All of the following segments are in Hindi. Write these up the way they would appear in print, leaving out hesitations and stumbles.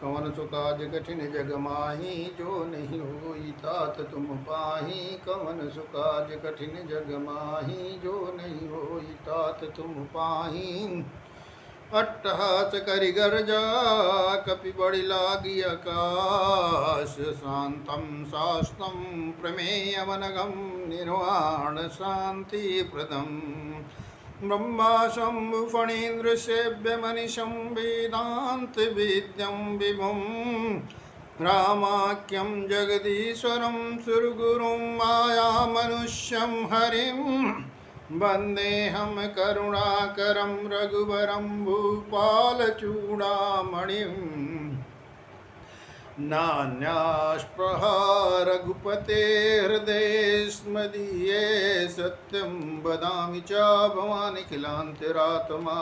कवन सो काज कठिन जग माही, जो नहीं होई तात तुम पाही। कवन सो काज कठिन जग माही, जो नहीं होई तात तुम पाही। अट्टहास करि गर्जा, कपि बड़ि लागी आकाश। शांतं शास्त्रं प्रमेयमनघं, निर्वाण शांति प्रदम्। ब्रह्मा शंभु फणीन्द्र सेव्य मनिषं, वेदांत विद्यं विभुं। रामाख्यं जगदीश्वरं सुरगुरुं, माया मनुष्यं हरिं। वन्देऽहं करुणाकरं रघुवरं, भूपालचूडामणिम्। नान्यास्पृहा रघुपते हृदयेस्मदीये, सत्यं वदामि च भवानिखिलान्तरात्मा।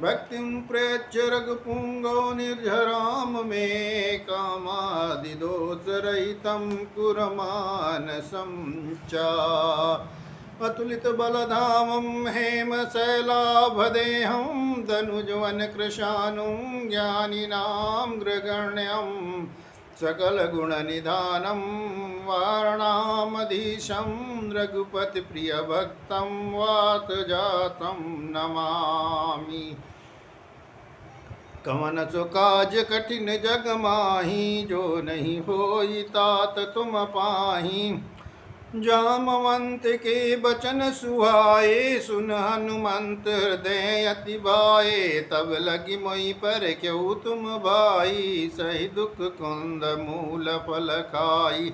भक्तिं प्रयच्छ रघुपुङ्गो, निर्झरां मे कामादिदोषरहितं कुरमानसं च। अतुलित बलधामं हेमशैलाभदेहं, धनुजवन कृशानुं ज्ञानिनां ग्रगण्यं। सकलगुणनिधानं वारणामधीशं, रघुपतिप्रियभक्तं वातजातं नमामि। कवन सो काज कठिन जग माही, जो नहीं होई तात तुम पाही। जामवंत के बचन सुहाए, सुन हनुमंत हृदय अति भाए। तब लगी मोहि पर क्यों तुम भाई, सही दुख कुंद मूल फल खाई।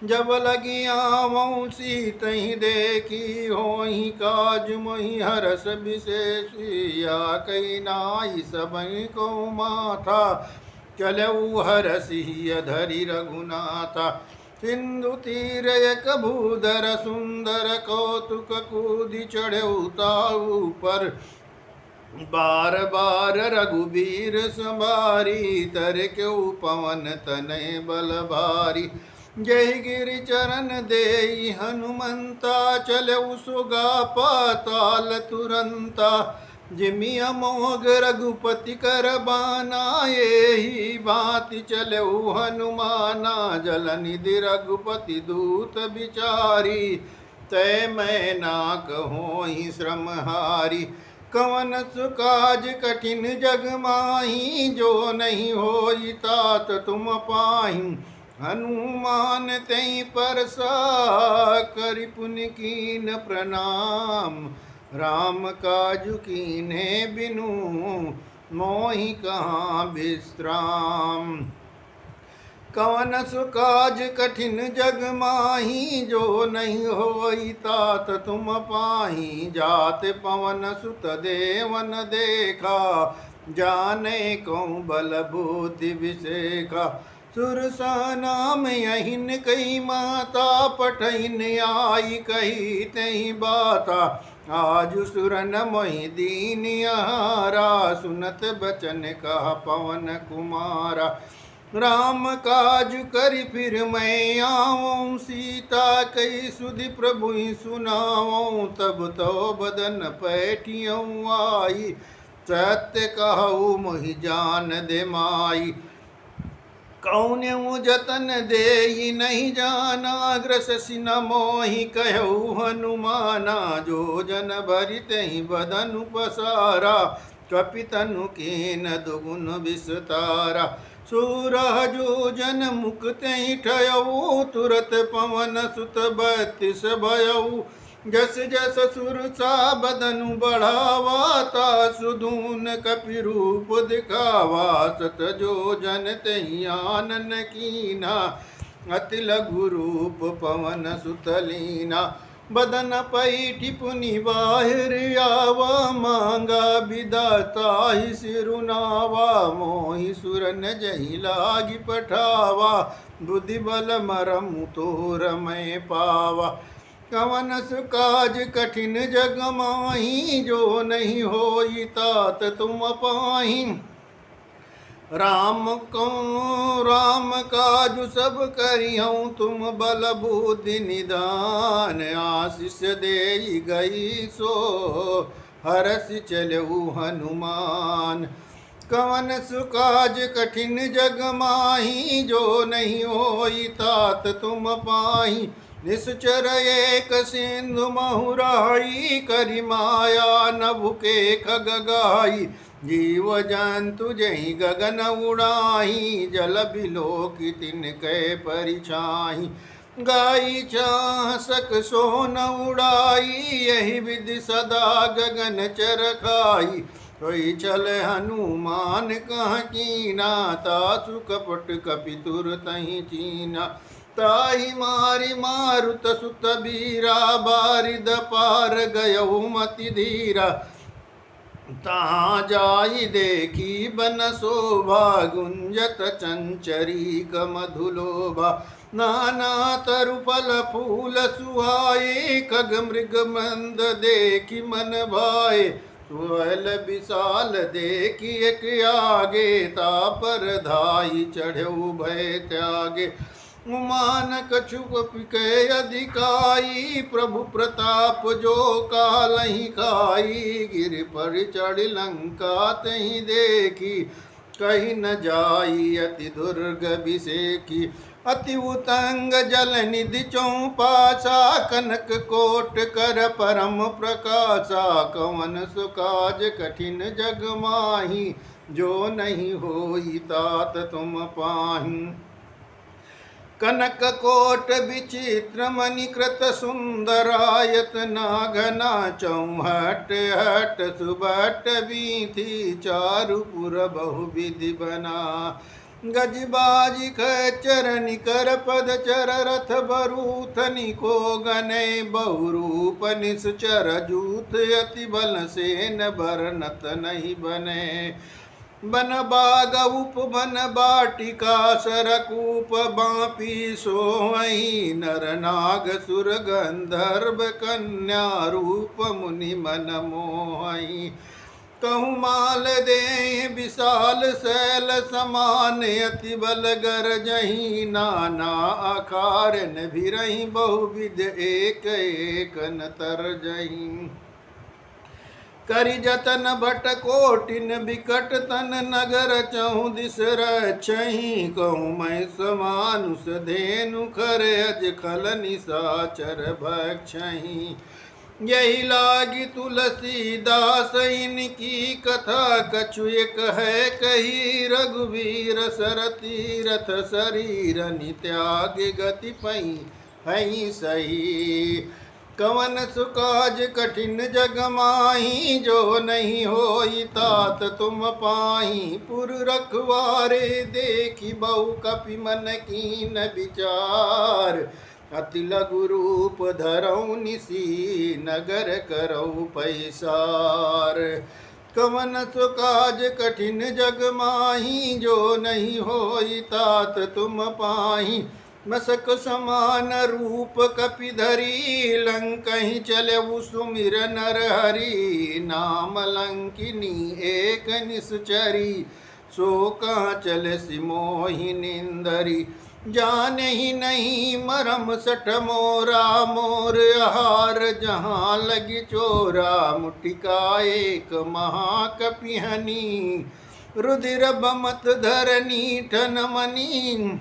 जब लगी आवऊं सीतहि देखी, होहि काज मोहि हरस विशेषिया। कही नाई सबहि को माथा, चलऊ हरसिय धरि रघुनाथा। सिंधु तीर एक भूधर सुंदर, कौतुक कूदि चढ़ऊ ताऊ पर। बार बार रघुबीर संभारी, तर क्यों पवन तनय बल भारी। जय गिरि चरण देई हनुमंता, चलऊ सुगा पाताल तुरंता। जिमि अमोघ रघुपति कर बाना, एहि भांति चलऊ हनुमाना। जल निधि रघुपति दूत बिचारी, तै मैं ना कहोहि श्रम हारी। कवन सु काज कठिन जग माही, जो नहीं होई तात तुम पाही। हनुमान तै परसा, करि पुनि कीन प्रणाम। राम काजु कीन्हे बिनु, मोहि कहाँ विश्राम। कवन सु काज कठिन जग माही, जो नहीं होई तात तुम पाही। जात पवन सुत देवन देखा, जाने को बल बुद्धि विषेखा। सुरसा नाम यहिन कही माता, पठइन आई कही तही बाता। आजु सुरन मोहि दीनिहारा, सुनत बचन कहा पवन कुमारा। राम काज करि फिर मैं आऊँ, सीता कही सुधि प्रभु सुनाऊँ। तब तो बदन पैठियों आई, सत्य कहूँ मोहि जान दे माई। कौन्यऊ जतन देई नहीं जाना, ग्रससि न मोहि कहऊ हनुमाना। जो जन भरित ही बदनु पसारा, कपितनु कीन दुगुन विस्तारा। सूरह जो जन मुक्त ठयऊ, तुरत पवन सुत बत्तीस भयऊ। जस जस सुरसा बदनु बढ़ावा, तासु धून कपि रूप दिखावा। सत जो जन तहि आनन कीना, अति लघु रूप पवन सुत लीना। बदन पैठि पुनि बाहिर आवा, मांगा विदाता ही सिरुनावा। मोहि सुरन जहि लागी पठावा, बुद्धि बल मरमु तोर मैं पावा। कवन सु काज कठिन जग माही, जो नहीं होई तात तुम पाही। राम काजु सब करिहूँ, तुम बल बुद्धि निदान। आशीष देई गई सो, हरसि चलऊ हनुमान। कवन सुकाज कठिन जग माही, जो नहीं होई तात तुम पाही। निश्चर एक सिंधु महुराई, करि माया नभु के खग गाई। जीव जंतु जहि गगन उड़ाही, जल बिलो की तिनकै परिछाही। गाई चाह सक सोन उड़ाई, यही विधि सदा गगन चर खाई। कोई चल हनुमान कह कीना, तासु कपट कपि तुर तहि चीना। ताहि मारि मारुत सुत बीरा, बारिद पार गयहु मति धीरा। तहाँ जाई देखी बन शोभा, गुंजत चंचरी मधुलोभा। नाना तरु फल फूल सुहाए, खग मृग मंद देखी मन भाए। सुहल विशाल देखी एक आगे, तापर धाई चढ़ऊ भय त्यागे। उमान कछुक पिकै अधिकाई, प्रभु प्रताप जो कालहि खाई। गिर पर चढ़ लंका तहि देखी, कहीं न जाई अति दुर्ग बिसेकी। अति उतंग जल निधि चौपासा, कनक कोट कर परम प्रकाशा। कवन सुकाज कठिन जग माही, जो नहीं होई तात तुम पाही। कनक कोट विचित्र मणिकृत सुंदरायत, नागना चौहट हट सुबट बीथी। चारुपुर बहुविधि बना, गजबाजी चरनि कर पद चर। रथ बरूथनि को गने, बहुरूप निश्चर जूथ। अति बल सेन बरनत नहीं बने। बन बाग उपवन बाटिका, सरकूप बापी सोहई। नर नाग सुर गंधर्व कन्या, रूप मुनि मन मोहई। कहूँ माल दे विशाल शैल समान, अति बल गरजहि। नाना आकारन भिरहि, बहुविध एक एक न तरजहि। करि जतन भट कोटिन बिकट तन, नगर चहु दिस रक्षहि। कहूँ मैं समानुष धेनु, खर अज खल निशाचर भक्षहि। यही लागी तुलसीदास इनकी कथा, कछु एक है कही। रघुवीर सर तीरथ शरीर, नित्याग गति पई है सही। कवन सुकाज कठिन जग माही, जो नहीं होई तात तुम पाही। पुर रखवारे देखी, बहु कपि मन कीन विचार। अति लघु रूप धरऊ निसी, नगर करऊ पैसार। कवन सुकाज कठिन जग माही, जो नहीं होई तात तुम पाही। मसक समान रूप कपि धरी, लंकहि चलऊ सुमिर नर हरि। नाम लंकिनी एक निश्चरी, सो कहाँ चल सिमोहि निंदरी। जाने ही नहीं मरम सठ मोरा, मोर आहार जहाँ लगी चोरा। मुटिका एक महाकपिहनी, रुधिर बमत धरनी ठन मनी।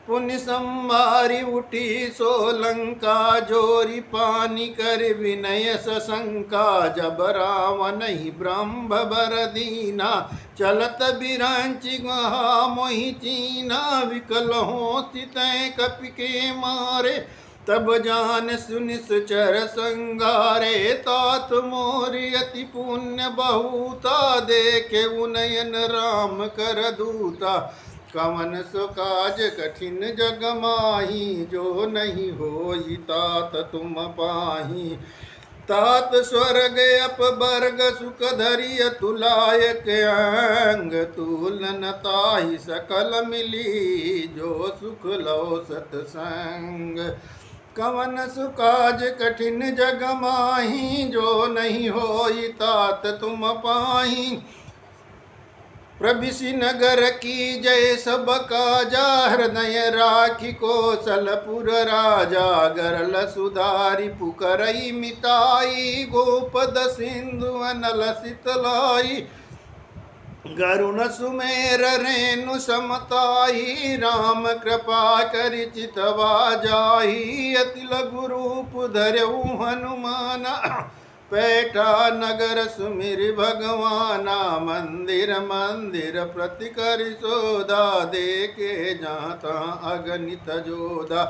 पुण्य संभारी उठी सोलंका, जोरी पानी कर विनय सशंका। जब रावण ही ब्रह्म बर दीना, चलत बिरांचि गहा मोहि चीना। विकल हो सितै कपि के मारे, तब जान सुनिश्चर संगारे। तात मोरि अति पुण्य बहुता, देखे उनयन राम कर दूता। कवन सुकाज कठिन जग माही, जो नहीं होई तात तुम पाही। तात स्वर्ग अपवर्ग सुख धरि, अतुलायक अंग। तुलन ताहि सकल मिली, जो सुख लो सतसंग। कवन सुकाज कठिन जग माही, जो नहीं होई तात तुम पाही। प्रभिसि नगर की जय सब काजा, हृदय राखी कौशलपुर राजा। गरल सुधारी पुकरई मिताई, गोपद सिंधु अनल शीतलाई। गरुण सुमेर रेणु समताही, राम कृपा करि चितवा जाही। अति लघु रूप धरऊ हनुमान, पैठा नगर सुमिर भगवाना। मंदिर मंदिर प्रति कर सोदा, देखे जाता अगणित जोधा।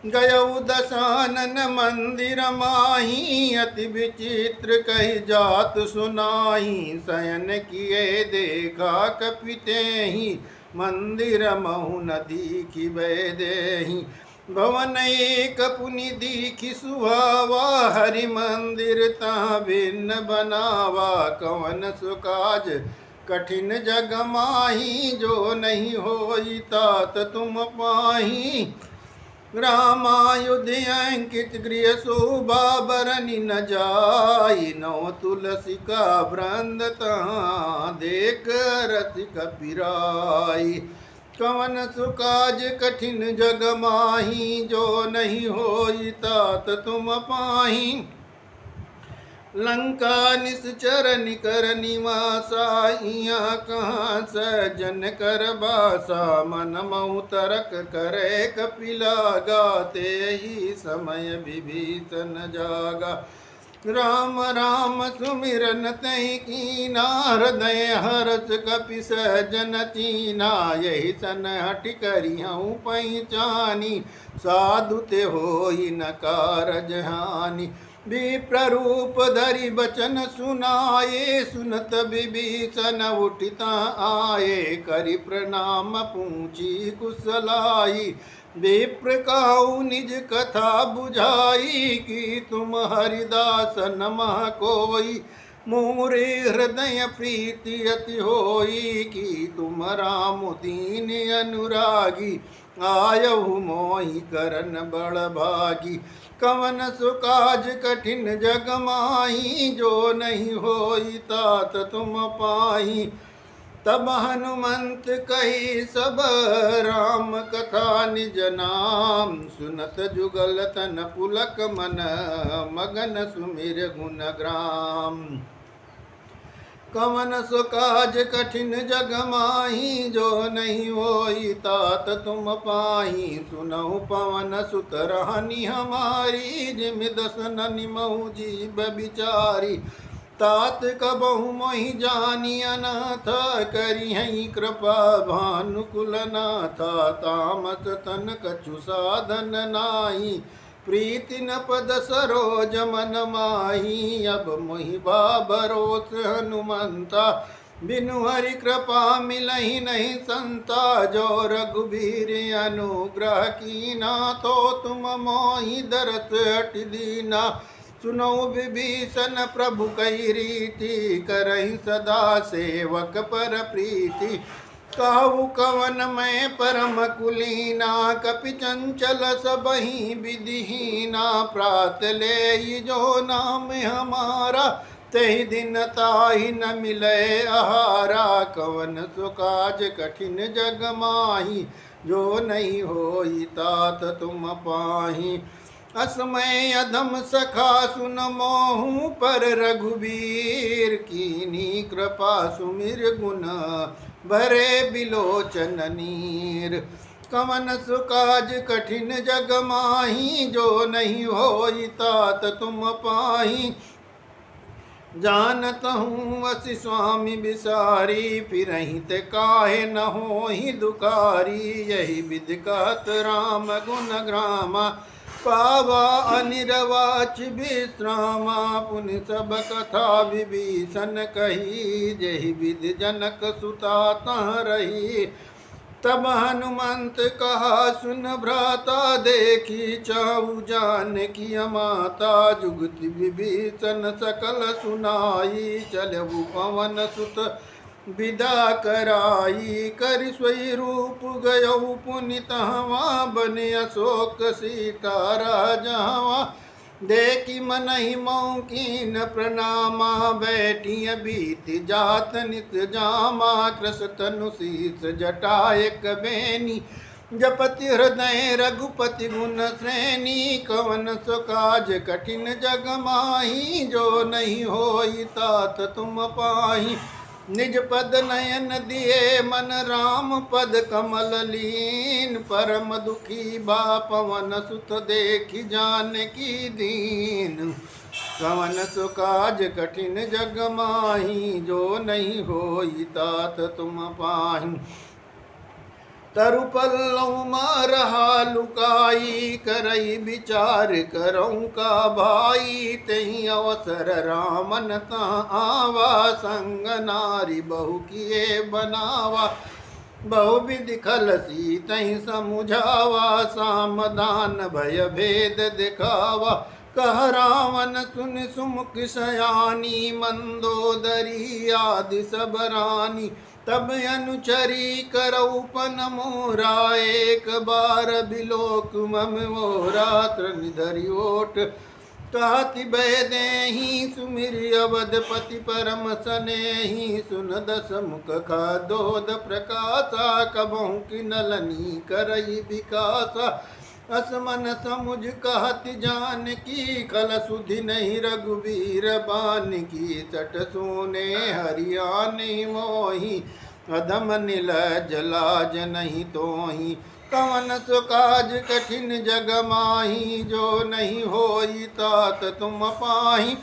गयऊ दशानन मंदिर माही, अति विचित्र कही जात सुनाही। शयन किए देखा कपितेहि, मंदिर महु न दीखि वैदेहि। भवन एक पुनि दीखि सुहावा, हरि मंदिर ता भिन्न बनावा। कवन सुकाज कठिन जग माही, जो नहीं होई तात तुम पाही। रामायुध अंकित गृह शोभा, बरनि न जाई। नौ तुलसी का वृंद तहाँ, देख रसिक पिराई। कवन सुकाज कठिन जग माही, जो नहीं होई तात तुम पाही। लंका निश्चर निकर निवासा, इहाँ कहाँ सज्जन कर बासा। मन मऊ तरक करे कपिला, गाते ही समय विभीषण जागा। राम राम सुमिरन तै कीना, हृदय हर्ष कपि सज्जन चीना। यही सन हट करिहऊँ पहिचानी, साधु ते होई न कारज हानि। विप्ररूप धरि बचन सुनाए, सुनत विभीषण उठिता आए। करि प्रणाम पूछी कुशलाई, विप्र कहु निज कथा बुझाई। कि तुम हरिदास नमः कोई, मोरे हृदय प्रीति अति होई। कि तुम राम दीन अनुरागी, आयहु मोहि करन बड़ भागी। कवन सुकाज कठिन जग माही, जो नहीं होई तात तुम पाही। तब हनुमंत कही सब राम कथा निज नाम, सुनत जुगल तन पुलक मन, मगन सुमिर गुण ग्राम। कवन सुकाज कठिन जग माही, जो नहीं होई तात तुम पाही। सुनहु पवन सुत रानी हमारी, जिम दसन महु जीव बिचारी। तात कबहु मोहि जानी अनाथ, करिहै कृपा भानुकुल नाथा। तामस तन कछु साधन नाहि, प्रीति न पद सरोज मन माही। अब मोहि भरोस हनुमंता, बिनु हरि कृपा मिलहि नहीं संता। जो रघुबीर अनुग्रह कीना, तो तुम मोहि दरस हट दीना। सुनो विभीषण प्रभु कई रीति, करहि सदा सेवक पर प्रीति। कहु कवन मैं परम कुलीना, कपि चंचल सबहि विधिहीना। प्रात ले जो नाम हमारा, तहि दिन ताहि न मिले आहारा। कवन सुकाज कठिन जग माही, जो नहीं होई तात तुम पाही। असमय अधम सखा सुन मोहु, पर रघुबीर कीनी कृपा सुमिर गुण, भरे बिलोचन नीर। कवन सुकाज कठिन जग माही, जो नहीं होई तात तुम पाही। जानत हूँ असि स्वामी बिसारी, फिरहि ते काहे न होहि दुखारी। यही विधि कहत राम गुण ग्रामा, पावा अनिर्वाच विश्रामा। पुनि सब कथा विभीषण कही, जहि विधि जनक सुता तह रही। तब हनुमंत कहा सुन भ्राता, देखी चाहु जानकी माता। जुगति विभीषण सकल सुनाई, चलहु पवन सुत विदा कराई। कर सोई रूप गयऊ पुनि तहवा, बने अशोक सीता राजहवा। देखी मनहि मौकीन प्रणामा, बैठिय बीति जात नित जामा। कृष तनु शीस जटा एक बेनी, जपति हृदय रघुपति गुण श्रेणी। कवन सुकाज कठिन जग माही, जो नहीं होई तात तुम पाही। निज पद नयन दिए मन राम पद कमल लीन। परम दुखी बा पवन सुत देखि जानकी दीन। कवन सो काज कठिन जग माही, जो नहीं होई तात तुम पाहि। तरु पल्लव मारहा लुकाई, करई विचार करऊँ का भाई। तही अवसर रामन ता आवा, संग नारी बहु किए बनावा। बहु विधि खलसी तही समुझावा, सामदान भय भेद दिखावा। कह रावण सुन सुमुख सयानी, मंदोदरी आदि सब रानी। तब अनुचरी करऊपन मोरा, एक बार बिलोक मम मोरा। त्रिधरि ओट कहति भय देहि, सुमिरि अवधपति परम सनेहि। सुन दस मुख खदोद प्रकाशा, कबहु किनलनी करई विकासा। असमन समुझ कहति जानकी, खल सुधि नहीं रघुबीर बानकी। चट सोने हरियाणी मोही, अधम नीलज लाज नहीं तोहि। कवन सो काज कठिन जग माही, जो नहीं होई तात तुम पाहि।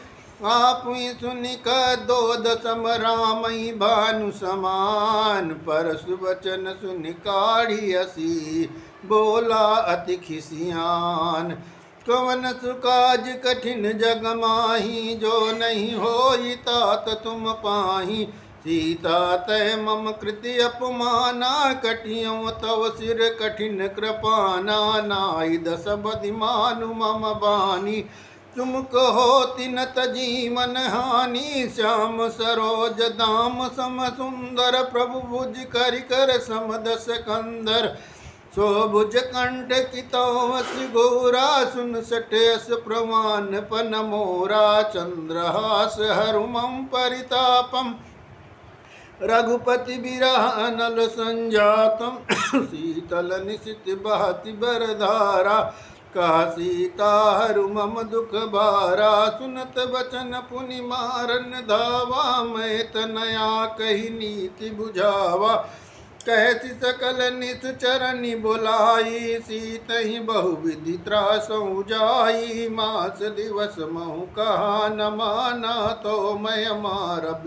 आप सुनि कदोद सम रामई, भानु समान परसु वचन सुनि काढ़ी हसी। बोला अति खिसियान, कवन सो काज कठिन जग माही, जो नहीं होई तात तुम पाहि। सीता तय मम कृति अपमाना, कटियों तव सिर कठिन कृपाना। नाई दस बदिमानु मम बानी, तुम कहो तिनत जीवन हानि। श्याम सरोज दाम सम सुंदर, प्रभु भुज करि कर सम दस कंदर। सो भुज कंठ कितवस गोरा, सुन सटयस प्रमाण पन मोरा। चंद्रहास हरु मम परितापम, रघुपति बिरह अनल संजातम। शीतल निशित बहति बरधारा, कहा सीता हरु मम दुख भारा। सुनत बचन पुनि मारन धावा, मैं तनया कही नीति बुझावा। कहति सकल निश्चरनि बुलाई, सीतहि बहुविधि त्रासहु जाई। मास दिवस महु कहा न माना, तो मैं मारब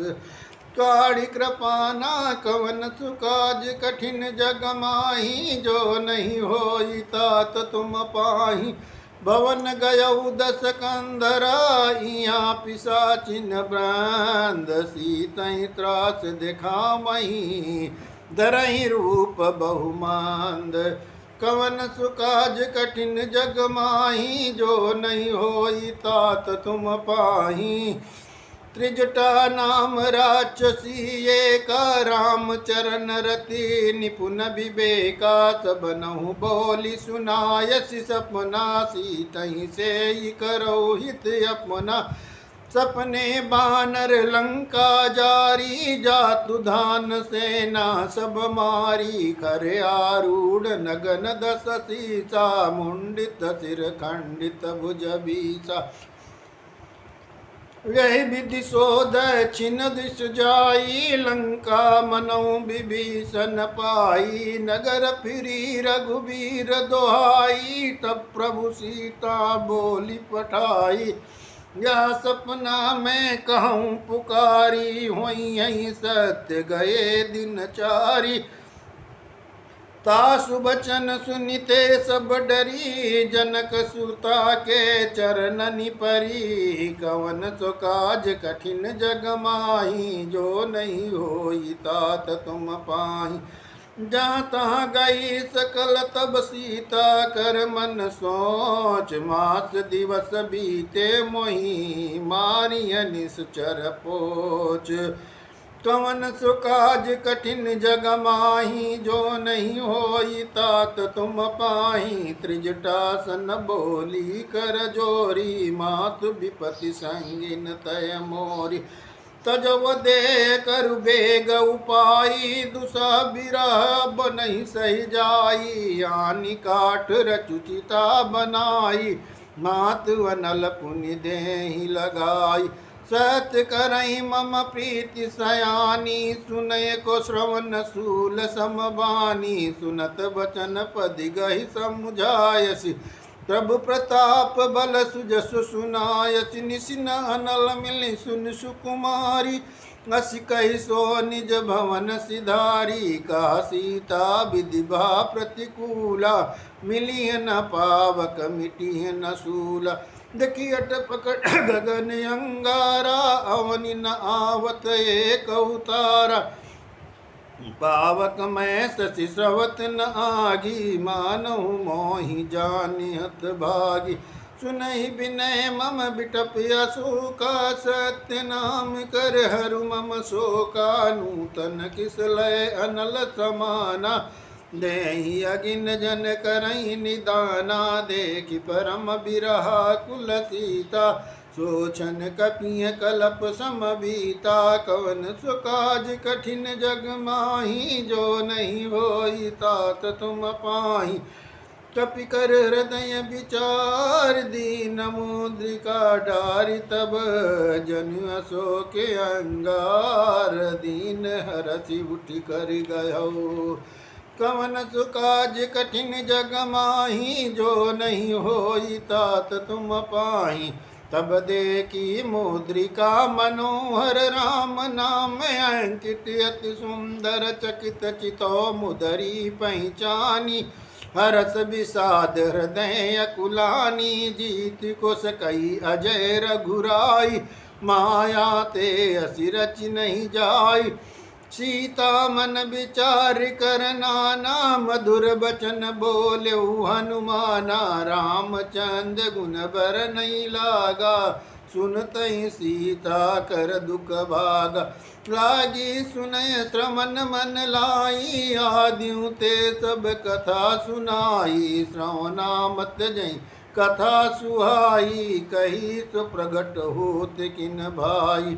काढ़ी कृपाना। कवन सु काज कठिन जग माही, जो नहीं होई तात तुम पाहि। भवन गयऊ दस कंधरा, इहाँ पिशाचिन ब्रांद। सीतहि त्रास दिखामहि, धरहि रूप बहुमांद। कवन सु काज कठिन जग माही, जो नहीं होई तात तुम पाहि। त्रिजटा नाम राक्षसी एका, राम चरण रति निपुण विवेका। सबनहु बोली सुनायसि सपना, सीतहि सेई करौ हित अपना। सपने बानर लंका जारी, जातु धान सेना सब मारी। खरे आरूढ़ नगन दस सीसा, मुंडित सिर खंडित भुज बीसा। यही विधि सो दक्षिण दिश जाई, लंका मनऊ विभीषण पाई। नगर फिरी रघुबीर दोहाई, तब प्रभु सीता बोली पठाई। यह सपना मैं कहूँ पुकारी, होई यही सत्य गए दिन चारी। तासु बचन सुनिते सब डरी, जनक सुता के चरणनि परी। कवन सो काज कठिन जग माही, जो नहीं होई तात तुम पाहि। जहाँ तहाँ गई सकल तब सीता, कर मन सोच। मास दिवस बीते मोहि, मारिय निश्चर पोच। कवन सो काज कठिन जग माही, जो नहीं होई तात तुम पाहि। त्रिजटासन बोली कर जोरी, मातु विपति संगिन तय मोरी। तजव दे करु बेग उपाई, दुसह बिरह बनहि सहि जाई। आनि काठ रचुचिता बनाई, मातु अनल पुनि देहि लगाई। सत्य करई मम प्रीति सयानी, सुनय को श्रवण सूल समबानी। सुनत बचन पदि गहि समुझायसि, प्रभु प्रताप बल सुजस सुनायसि। निसिन अनल मिलि सुन सुकुमारी, अस कहि सो निज भवन सिधारी। कहा सीता विधिभा प्रतिकूला, मिलिय न पावक मिटिय न सूला। देखी अटपकट गगन अंगारा, अवनि न आवत एक उतारा। पावक मैं शशि स्रवत न आगी, मानहु मोहि जानिहत भागी। सुनहि विनय मम बिटप अशोका, सत्य नाम कर हरु मम शोका। नूतन किसलय अनल समाना, देहि अगिन जन करहि निदाना। देखि परम बिरहा कुल सीता, सोचन कपिय कलप समबीता। कवन सो काज कठिन जग माही, जो नहीं होई तात तुम पाही। कपि कर हृदय विचार, दीन मुद्रिका डारि। तब जनु अशोक अंगार, दीन हरसि उठि कर गयो। कवन सो काज कठिन जग माही, जो नहीं होई तात तुम पाही। तब देखी मुद्रिका मनोहर, राम नाम अंकित अति सुंदर। चकित चितो मुदरी पहचानी, हरस विषाद हृदय अकुलानी। जीत को सकई अजय रघुराई, माया ते असि रचि नहीं जाई। सीता मन विचार कर नाना, मधुर बचन बोलेउ हनुमाना। रामचंद्र गुण बर नहीं लागा, सुनतहि सीता कर दुख भागा। लागी सुनय श्रवण मन लाई, आदिउ ते सब कथा सुनाई। श्रवणा मत जई कथा सुहाई, कही तो प्रगट होत किन भाई।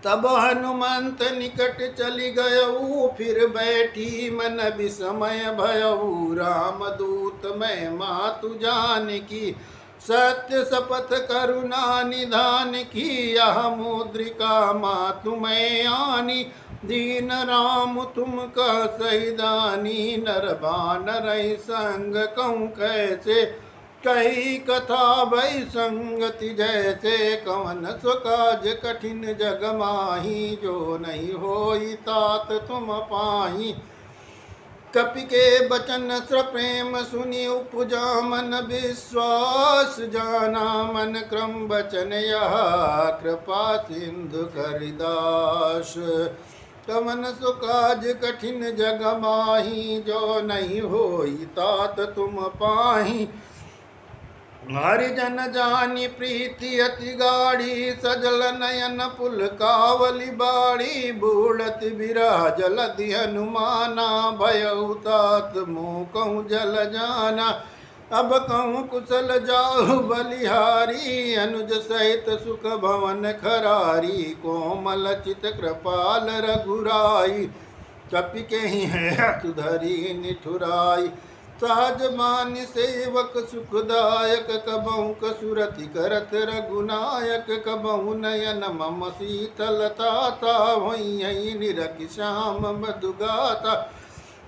तब हनुमंत निकट चली गयऊ, फिर बैठी मन विस्मय भयऊ। राम दूत मैं मातु जान की, सत्य शपथ करुणा निधान की। यह मुद्रिका मातु मैं आनी, दीन राम तुम कह सहिदानी। नर बानर संग कहूँ कैसे, कही कथा भई संगति जैसे। कवन सो काज कठिन जग माही, जो नहीं होई तात तुम पाही। कपि के बचन श्र प्रेम सुनि, उपजा मन विश्वास जाना। मन क्रम बचन यह कृपा सिंधु करिदास। कवन सो काज कठिन जग माही, जो नहीं होई तात तुम पाही। हरिजन जानी प्रीति अति गाढ़ी, सजल नयन पुल कावली बाड़ी। बूढ़त बिरह जलधि हनुमाना, भयउ तात मुँह कहूँ जल जाना। अब कहूँ कुशल जाहु बलिहारी, अनुज सहित सुख भवन खरारी। कोमल चित कृपाल रघुराई, कपि केहि है तुधरी निठुराई। सहज मान सेवक सुखदायक, कबहु कसुरति करत रघुनायक। कबहु नयन मम शीतलता, वहीं निरखि श्याम मधुगाता।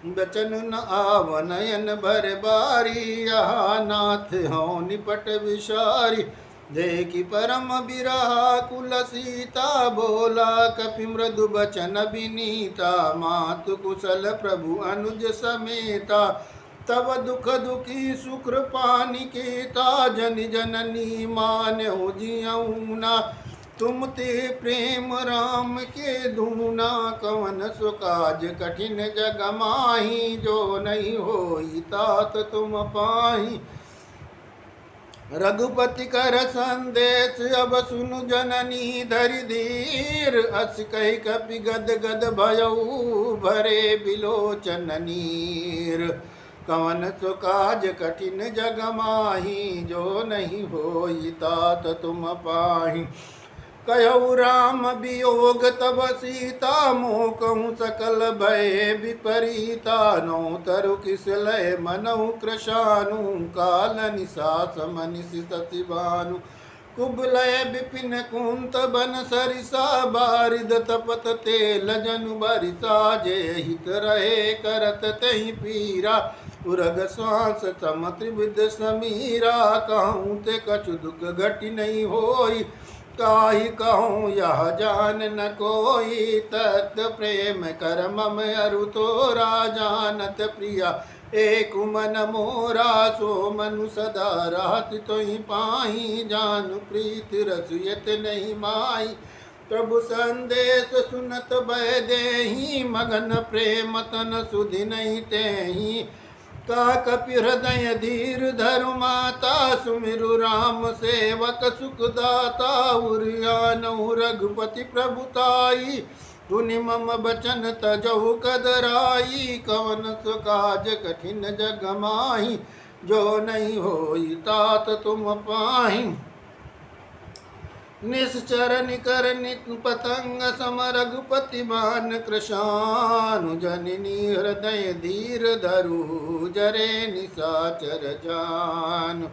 बचन न आव नयन भर बारी, यहाँ नाथ हो निपट विशारी। देखि परम बिरहा कुल सीता, बोला कपि मृदु बचन विनीता। मातु कुशल प्रभु अनुज समेता, तब दुख दुखी सुकृ पानिकेता। जन जननी मान्यो जियऊ ना, तुम ते प्रेम राम के धूना। कवन सो काज कठिन जग माही, जो नहीं होई तात तुम पाही। रघुपति कर संदेश अब सुनु जननी, धरि धीर। अस कहि कपि गद गद भयऊ, भरे बिलोचन नीर। कवन सो काज कठिन जग माही, जो नहीं होई तात तुम पाही। कहु राम वियोग तब सीता, मोह कहूँ सकल भय विपरीता। नौ तरु किस लय मनहु कृशानु, काल निशा समनिशि सति भानु। कुबलय विपिन कुंत बन सरिसा बारिद तपत तेल जनु बरिसा जे हित रहे करत तहि पीरा उरग श्वास सम त्रिविध समीरा कहूँ ते कछु दुख घटि नहीं होई काहि कहूँ यह जान न कोई तत् प्रेम कर मम अरु तोरा जानत प्रिया एक मन मोरा सो मनु सदा रहत तोहि पाही जानु प्रीति रसुयत नहीं माई प्रभु संदेश सुनत भय देहि मगन प्रेम तन सुधि नहीं तेहि का कपि हृदय धीर धरु माता सुमिरु राम सेवक सुखदाता उरियानहु रघुपति प्रभुताई पुनि मम बचन तजहु कदराई कवन सु काज कठिन जग माही जो नहीं होई तात तुम पाही निश्चर निकर नित पतंग सम रघुपति मान कृशानु जननी हृदय धीर धरु जरे निशाचर जान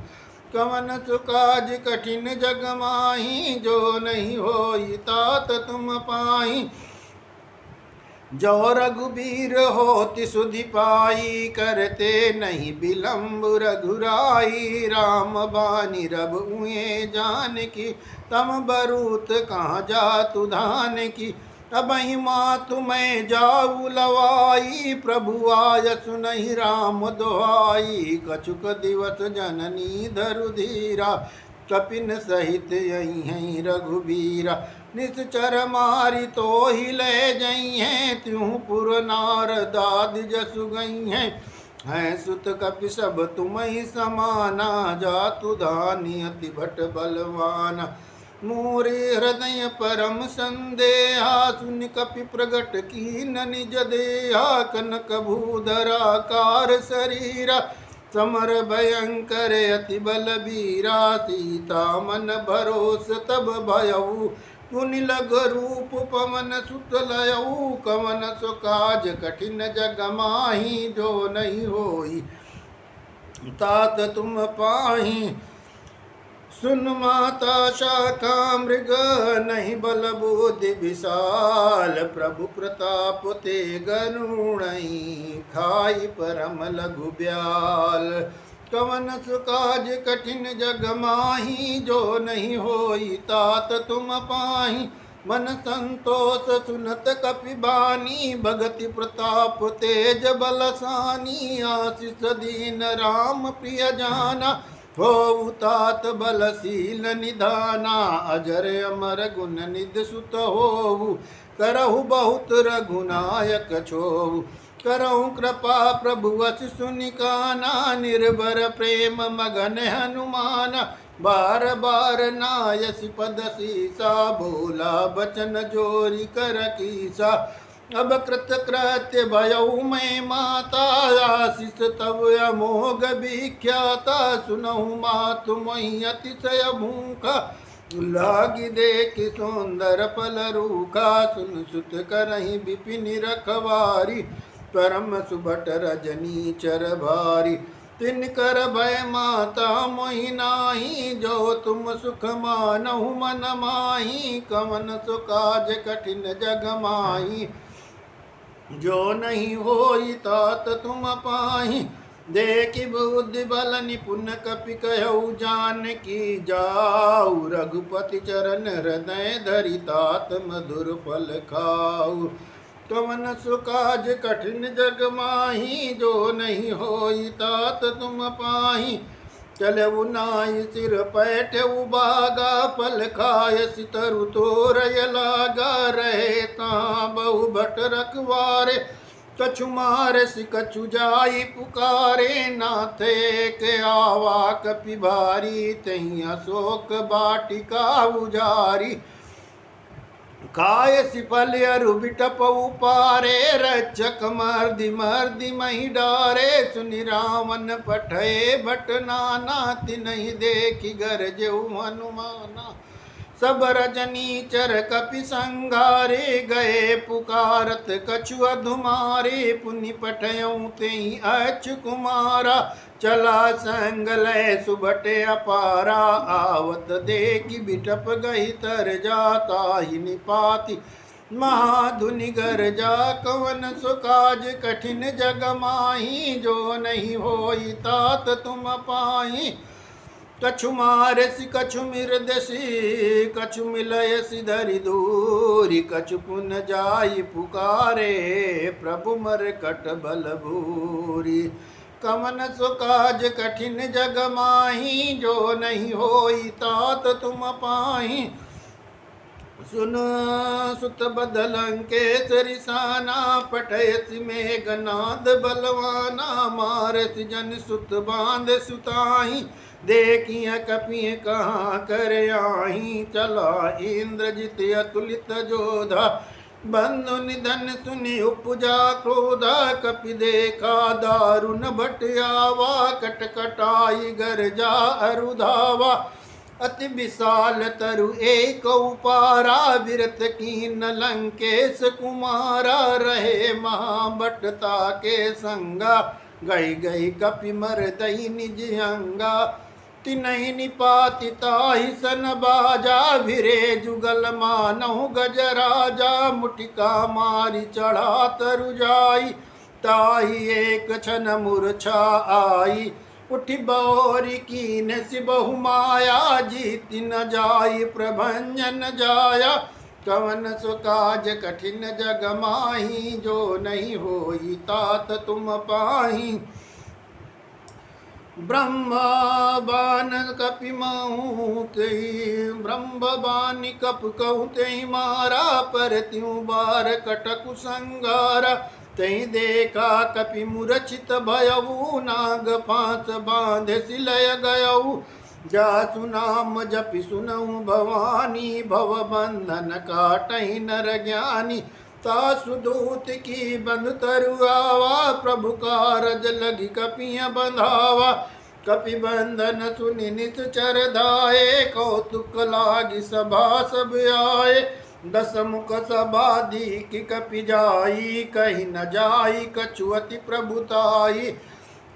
कवन सु काज कठिन जग माही जो नहीं होई तात तुम पाही जो रघुबीर होति सुधि पाई करते नहीं विलम्ब रघुराई राम बानी रब उए जान की तम बरूत कहाँ जातु धान की तब ही मातु मैं जाऊ लवाई प्रभु आय सुनहि राम दोहाई कछुक दिवस जननी धरु धीरा कपिन सहित यही हैं रघुबीरा निश्चर मारी तो ही ले जई हैं त्यों पुर नार दाद जसु गई हैं सुत कपि सब तुम ही समाना जातु धानी अति भट बलवाना मोरे हृदय परम संदेहा सुन कपि प्रगट की निज देहा कनक भूधरा कार शरीरा समर भयंकर अति बलबीरा सीता मन भरोस तब भयऊ पुनि लग रूप पवन सुत लयऊ कवन सो काज कठिन जग माही जो नहीं होई तात तुम पाही सुन माता शाखा मृग नहीं बल बुद्धि विशाल प्रभु प्रताप ते गरुणई खाई परम लघु ब्याल कवन सु काज कठिन जग माही जो नहीं होई तात तुम पाही मन संतोष सुनत कपि बानी भगति प्रताप तेज बलसानी आशीष दीन राम प्रिय जाना हो तात बलशील निधाना अजर अमर गुण निध सुत हो करहु बहुत रघुनायक छोहु करहु कृपा प्रभु वचु सुनिकाना निर्भर प्रेम मगन हनुमान बार बार नायसि पद सीसा बोला बचन जोरी कर कीसा अब कृत कृत्य भयऊ मैं माता आशीष तव अमोघ विख्याता सुनहु मातु मही अतिशय भूखा लागी देख सुंदर फल रूखा सुन सुत करहि विपिन रखवारी परम सुभट रजनी चर भारी तिन कर भय माता मोहि नाही जो तुम सुख मानहु मन माही कवन सु काज कठिन जग माही जो नहीं होई तात तुम पाही देखि बुद्धि बल निपुण कपि कहु जान की जाऊ रघुपति चरण हृदय धरि तात मधुर फल खाऊ कवन सु काज कठिन जग माही जो नहीं होई तात तुम पाही चलऊ नाई सिर पैठऊ बागा फल खाय सितरु तोरय लागा रहे ता बहु भट रखवारे कछु मार सि कछु जाई पुकारे नाथे के आवा कपि भारी तही अशोक बाटिका उजारी काय सिफल अरु बिटप उपारे रक्षक मर्दि मही डारे सुनि रावण पठे भट नाना तिनहि देखि गरजेउ हनुमाना सब रजनीचर कपि संगारे गए पुकारत कछु अधुमारे पुनि पठयऊँ तेहि अच्यु कुमारा चला संग लय सुबटे अपारा आवत देखि बिटप गई तर जाता ही निपाति महाधुनि गर्जा कवन सो काज कठिन जग माही जो नहीं होई तात तुम पाही कछु मारसी कछु मिर्दसी कछु मिलयसी धरि दूरी कछु पुन जाई पुकारे प्रभु मरकट बल भूरी कवन सो काज कठिन जग माही जो नहीं होई तात तुम पाही सुन सुत बदलंकेश रिसाना पठयसि मेघनाद बलवाना मारसि जन सुत बांध सुताही देखिए कपिय कहाँ कर आही चला इंद्रजित अतुलित जोधा बंधु निधन सुनि उपजा क्रोधा कपि देखा दारुण भट आवा कटकटाई गर्जा अरुधावा अति विशाल तरु एक उपारा विरत कीन लंकेश कुमारा रहे महाभटता के संगा गई गई कपि मर दई निज अंगा तिनहि निपाति ताहि सन बाजा भिरे जुगल मानहु गजराजा मुटिका मारी चढ़ा तरु जाई ताहि एक क्षण मूर्छा आई उठी बौरी कीन सि बहु माया जीति न जाई प्रभंजन जाया कवन सो काज कठिन जग माही जो नहीं होई तात तुम पाही ब्रह्म बान कपि महु तेहि ब्रह्म बानी कप कहु तेहि मारा पर त्यों बार कटकु संगारा तही देखा कपि मूर्छित भयऊ नाग फांस बांध सिलय गयऊ जासु नाम जपि सुनऊ भवानी भव बंधन काटहि नर ज्ञानी तासु दूत की बंध तरुआवा प्रभु कारज लगी कपिय बंधावा कपि बंधन सुनि निश्चर धाये कौतुक लागी सभा सब आए दस मुख सभा दीक कपि जाई कहीं न जाई कछुअति प्रभुताई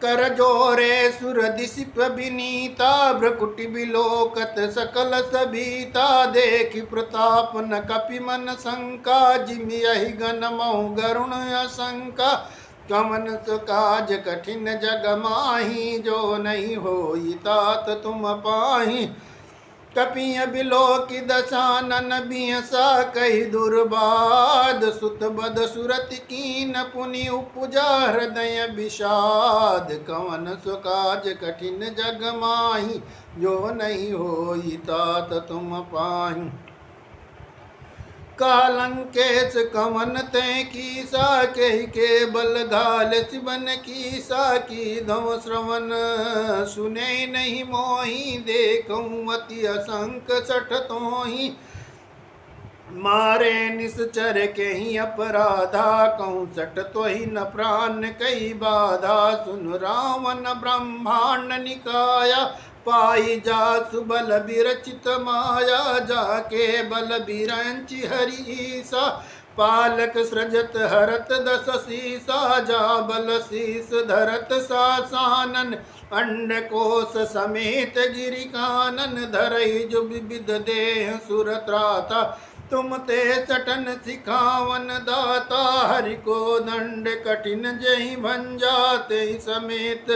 कर जोरे सुर दिशिप विनीता भ्रकुटि बिलोकत सकल सबीता देखि प्रताप न कपि मन शंका जिमि यही गण महु गरुण असंका कवन सो काज कठिन जग माही जो नहीं होई तात तुम पाही कपिय बिलोकि दशानन बियसा कहि दुर्बाद सुत बद सुरति कीन पुनि उपजा हृदय विषाद कवन सो काज कठिन जग माही जो नहीं होई तात तुम पाही कालंकेश कवन ते कीसा के बल घाल शिवन कीसा की धव श्रवण सुने नहीं मोही देखूं अति असंक सठ तोही मारे निश्चर के ही अपराधा कहूँ सट तो ही न प्राण कई बाधा सुन रावण ब्रह्मांड निकाया पाई जा सुबल विरचित माया जाके बल बिरंचि हरीसा पालक सृजत हरत दस सीसा जा बल शीस धरत सासानन अंड कोश समेत गिरिकानन धरई जो विविध देह सुरत्राता तुम ते चटन सिखावन दाता हरि को दंड कठिन जहि भंजा ते समेत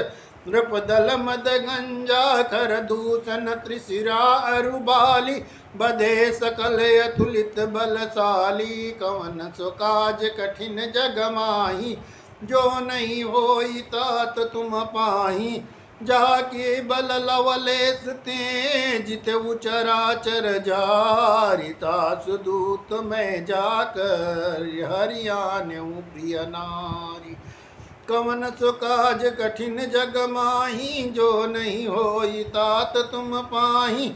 नृपदल मद गंजा कर दूषण त्रिशिरा अरुबाली बधे सकल अतुलित बलशाली कवन सो काज कठिन जग माही जो नहीं होई तात तुम पाही जाके बल लवलेस तेजित उचराचर जारिता सुदूत में जाकर हरियाण्यू प्रिय नारी कवन सो काज कठिन जग माही जो नहीं होई तात तुम पाही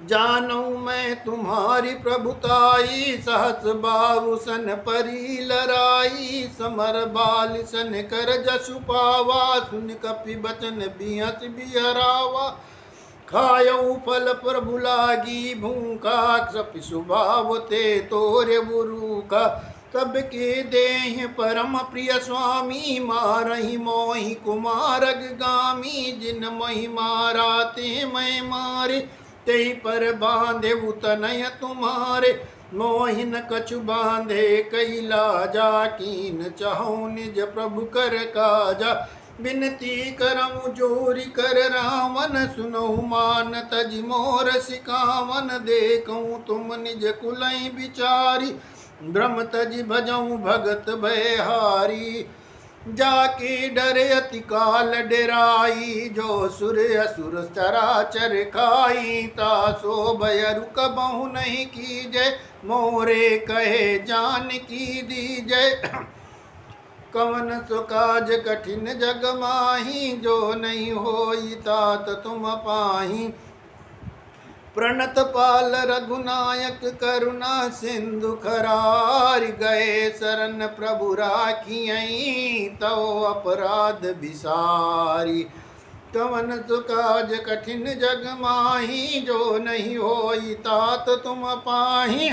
जानू मैं तुम्हारी प्रभुताई सहस बाहु सन परी लराई समर बाल सन कर जसु पावा सुन कपि बचन बिहस बिहरावा खायऊ फल प्रभु लागी भूखा, सपि स्वभाव ते तोरे बुरूखा। तब के देह परम प्रिय स्वामी, मारहि मोहि कुमारग गामी। जिन महि मारा ते मैं मारे, तेहि पर बांधे तनय तुम्हारे। मोहिन कछु बांधे कैला जा, कीन चहु निज प्रभु कर काजा। बिनती करऊँ जोरि कर रावण, सुनहु मान तज मोर सिकावन। देखऊँ तुम निज कुलई विचारी, ब्रह्म तज भजऊँ भगत भयहारी। जाके डरे अति काल डेराई, जो सुर असुर चराचर खाई। तासो भय रुक बहु नहीं कीजय, मोरे कहे जानकी दीजय। कवन सो काज कठिन जग माही, जो नहीं होई तात तुम पाही। प्रणत पाल रघुनायक करुणा सिंधु खरार। गए शरण प्रभु राखियई, तो अपराध बिसारी। कवन सो काज कठिन जग माही, जो नहीं होई तात तुम पाही।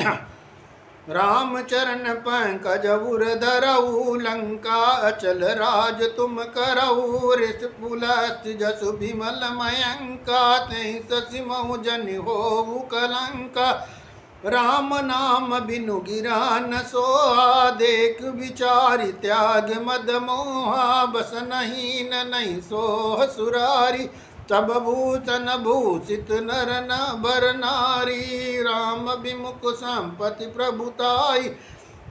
राम चरण पंकज उर धरऊ, लंका अचल राज तुम करऊ। ऋष पुलस्त जसु विमल मयंका, तहि शशि महु जनि होऊ कलंका। राम नाम बिनु गिरा न सोहा, देख विचारि त्याग मद मोहा। बस नहीं न नहीं सोह सुरारी, तब भूषण भूषित नर न बर नारी। राम विमुख संपत्ति प्रभुताई,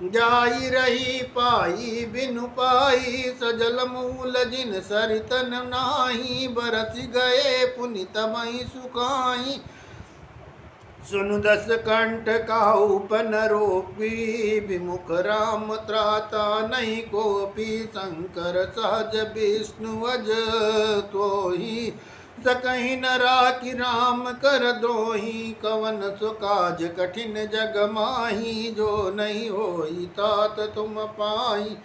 जाई रही पाई बिनु पाई। सजल मूल जिन सरितन नाही, बरस गए पुनित मई सुखाई। सुनु दस कंठ काउपन रोपी, विमुख राम त्राता नहीं कोपी। शंकर सहज विष्णु अज तोहि, सकहि न राखि राम कर द्रोही। कवन सो काज कठिन जग माही, जो नहीं होई तात तुम पाई।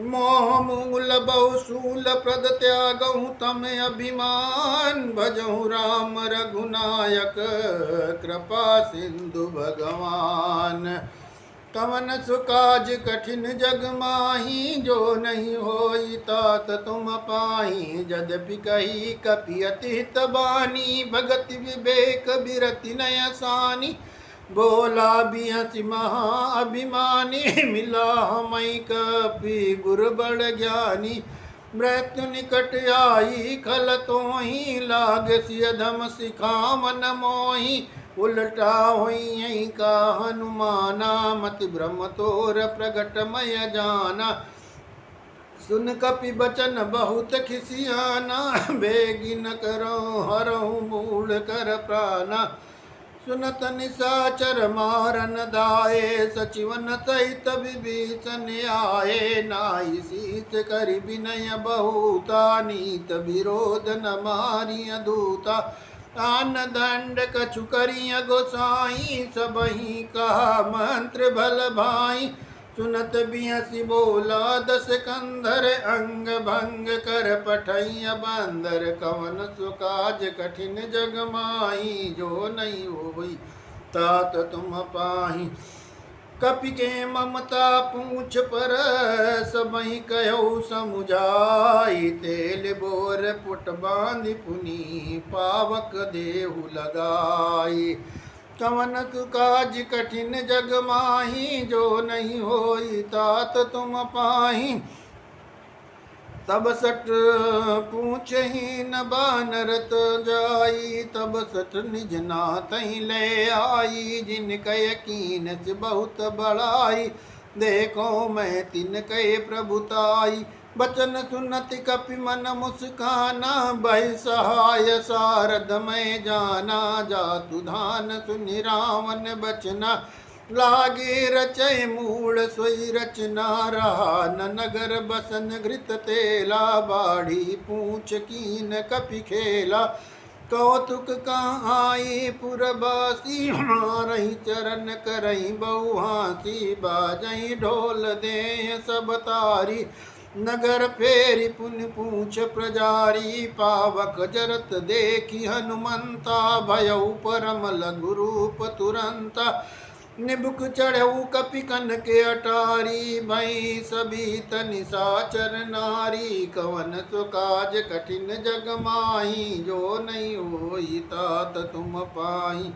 मोह मूल बहु शूल प्रद त्यागहु, तम अभिमान। भजहु राम रघुनायक, कृपा सिंधु भगवान। कवन सो काज कठिन जग माही, जो नहीं होई तात तुम पाही। यद्यपि कही कपि अति हित बानी, भगति विवेक बिरति नय सानी। बोला बिहसि महा अभिमानी, मिला हमई कपि गुर बड़ ज्ञानी। मृत्यु निकट आई खल तोहि, लाग सिय धम सिखावन मोहि। उलटा होई का हनुमाना, मति ब्रह्म तोर प्रगट मय जाना। सुन कपि बचन बहुत खिसियाना, बेगी न करो हरहु मूल कर प्राणा। सुनत निशाचर मारन दाये, सचिवन सहित विभीषण आये। नाई शीस करि विनय बहुता, नीत विरोध न मारिय दूता। तान दंड कछु करिय गोसाई, सबहि कहा मंत्र भल भाई। सुनत बिहसि बोला दस कंधर, अंग भंग कर पठैया बंदर। कवन सो काज कठिन जग माही, जो नहीं होई तात तुम पाही। कपि के ममता पूछ पर, सबहि कहो समुझाई। तेल बोर पुट बांधि पुनि, पावक देहु लगाई। कवन सो काज कठिन जग माही, जो नहीं होई तात तुम पाही। तब सठ पूछहि न बानरत जाई, तब सठ निज नाथहि ले आई। जिन कय कीन से बहुत बड़ाई, देखो मैं तिन कय प्रभुताई। बचन सुनति कपि मन मुस्काना, भय सहाय सारद मैं जाना। जातु धान सुनि रावण बचना, लागे रचय मूल सोई रचना। रहा न नगर बसन घृत तेला, बाढ़ी पूछ कीन कपि खेला। कौतुक कहाई पुरबासी, मारहि चरण करहि बहु हासी। बाजहि ढोल दे सब तारी, नगर फेरी पुन पूछ प्रजारी, पावक जरत देखी हनुमंता, भयउ परम लघु रूप तुरंता, निबुक चढ़ऊ कपिकन के अटारी, भई सभी निशाचर नारी, कवन सो काज कठिन जग माही, जो नहीं होई तात तुम पाही।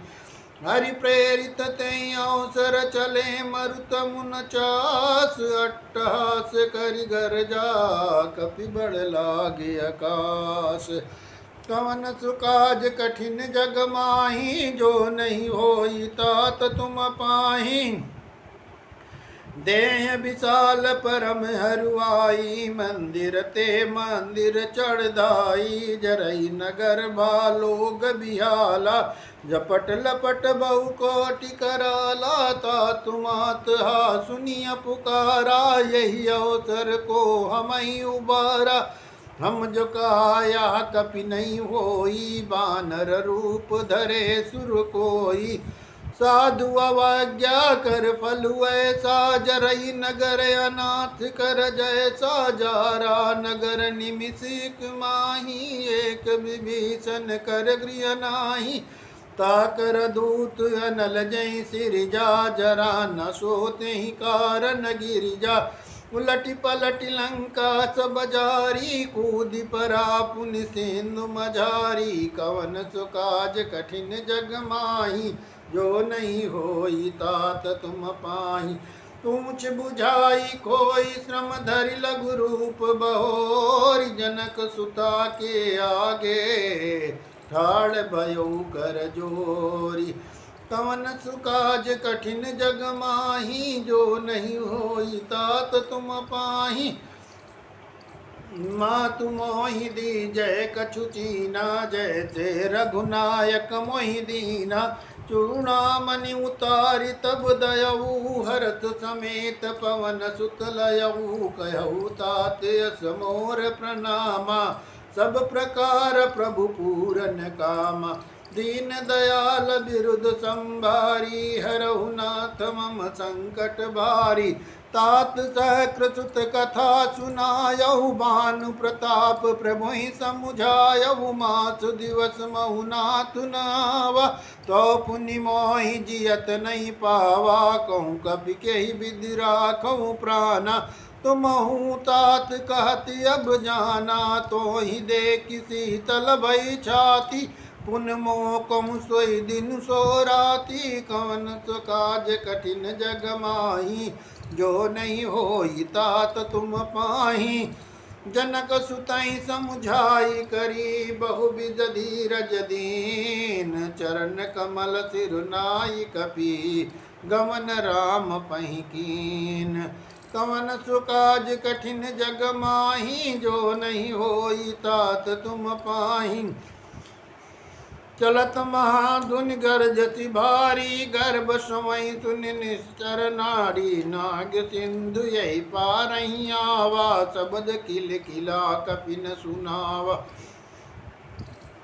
हरि प्रेरित तें अवसर चले, मरुत मुन चास, अट्टहास करि गर्जा, कपि बड़ लागे आकाश। कवन सुकाज कठिन जग माही, जो नहीं होई तात तुम पाही। देह विशाल परम हरुआई, मंदिर ते मंदिर चढ़ाई, जरई नगर भालोग बिहाला, झपट लपट बहु कोटि कराला, ता तुमात हा सुनिय पुकारा, यही अवसर को हमई उबारा। हम जो काया कपि नहीं होई, बानर रूप धरे सुर कोई, साधु अवज्ञा कर फलु ऐसा, जरई नगर अनाथ कर जैसा, जारा नगर निमिषिक माही, एक विभीषण कर गृह नाही, ताकर दूत अनल जय सिरजा, जरा न सोते ही कारण गिरिजा, उलटी पलटी लंका सब जारी, कूदि परा पुनि सिंधु मझारी, कवन सो काज कठिन जग माही, जो नहीं होई तात तुम पाही। पूछ बुझाई खोई श्रम धरि लघु रूप बहोरी, जनक सुता के आगे ठाड़ भयो कर जोरी, कवन सुकाज कठिन जग माही, जो नहीं होई तात तुम पाही। मातु मोहि दी जय कछु चीना, जैसे रघुनायक मोहि दीना, चूड़ामणि उतारि तब दयऊ, हरत समेत पवन सुत लयऊ, कहऊ तात यस मोर प्रणामा, सब प्रकार प्रभु पूरन कामा, दीन दयाल बिरुद संभारी, हरहु नाथ मम संकट भारी, तात सहस्र सुत कथा सुनायहु, भानु प्रताप प्रभु समुझायहु, मास दिवस महु नाथ नावा, तो पुनि मोहि जियत नहीं पावा, कहूँ कपि केहि विधि राखहु प्राणा, तुमहु तात कहति अब जाना, तो ही देखि शीतल भई छाती, पुन मोकम सोई दिन सो राती, कवन सो काज कठिन जग माही, जो नहीं होई तात तुम पाही। जनक सुतई समुझाई करी, बहुविध धीरज दीन, चरण कमल सिरुनाई कपि, गमन राम पहि कीन, कवन सुकाज कठिन जग माही, जो नहीं होई तात तुम पाही। चलत महाधुनि गरजति भारी, गर्भ समय सुनि निश्चर नारी, नाग सिंधु यही पारहि आवा, शब्द किल किला कपि न सुनावा।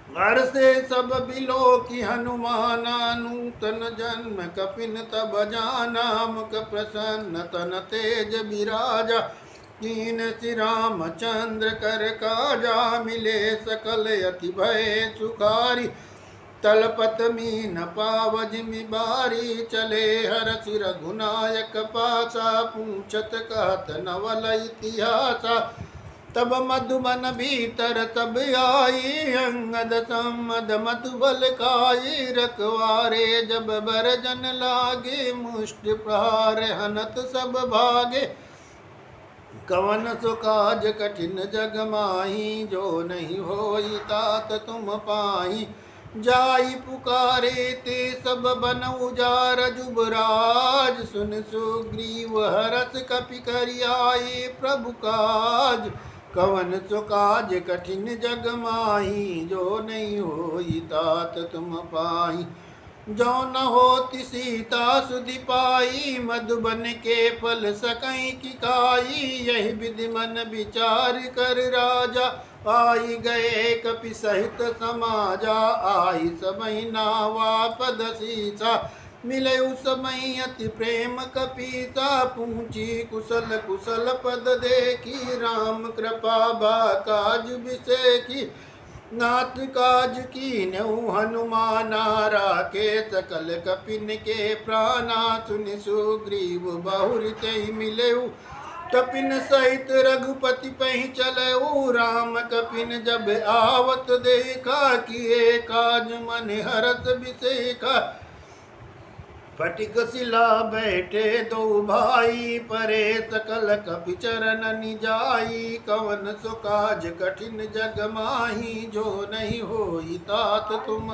घर से सब बिलो की हनुमाना, नूतन जन्म कपिन तब जाना, मुख प्रसन्न तन तेज विराजा, कीन श्री रामचंद्र कर काजा, मिले सकल अति भय सुखारी, तलपत मीन पावजिमि बारी, चले हरषि रघुनायक पासा, पूछत कहत नवल इतिहासा, तब मधुबन भीतर तब आई, अंगद सम्मद मधुबल काई, रखवारे जब बरजन लागे, मुष्टि प्रहार हनत सब भागे, कवन सो काज कठिन जग माही, जो नहीं होई तात तुम पाही। जाई पुकारे ते सब बन उजार जुबराज, सुन सुग्रीव हरस कपि करि आए प्रभु काज, कवन सो काज कठिन जग माही, जो नहीं होई तात तुम पाही। जो न होति सीता सुधि पाई, मधुबन के फल सकई की काई, यही विधि मन विचार कर राजा, आई गए कपि सहित समाजा, आई सबहि नावा पद सीसा, मिले उस समय अति प्रेम कपीसा पूछी कुशल कुशल पद देखी राम कृपा बा काज विषेखी नाथ काज की न्यू हनुमाना राखे सकल कपिन के प्राणा सुनि सुग्रीव बहुरित मिलेऊ कपिन सहित रघुपति पही चलऊ राम कपिन जब आवत देखा किए काज मन हरत विषेखा फटिक शिला बैठे दो भाई परे सकल कपि चरण निजाई कवन सो काज कठिन जग माही जो नहीं होई तात तुम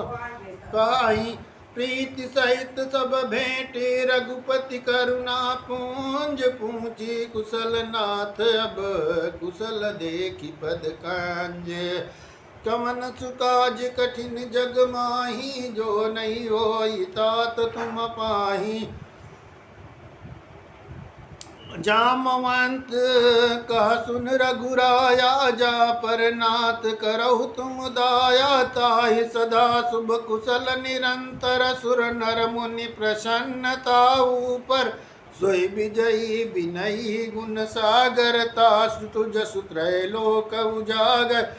पाई प्रीति सहित सब भेंटे रघुपति करुणा पूंज पूंजी कुशल नाथ अब कुशल देखी पद कांज कवन सुकाज कठिन जग माही जो नहीं होई तात तुम पाही जामवंत कह सुन रघुराया जा पर नाथ करहु तुम दाया ताहि सदा शुभ कुशल निरंतर सुर नर मुनि प्रसन्नता ऊपर सोई विजयी विनयी गुण सागर तासु तुझ सुत्रय लोक उजागर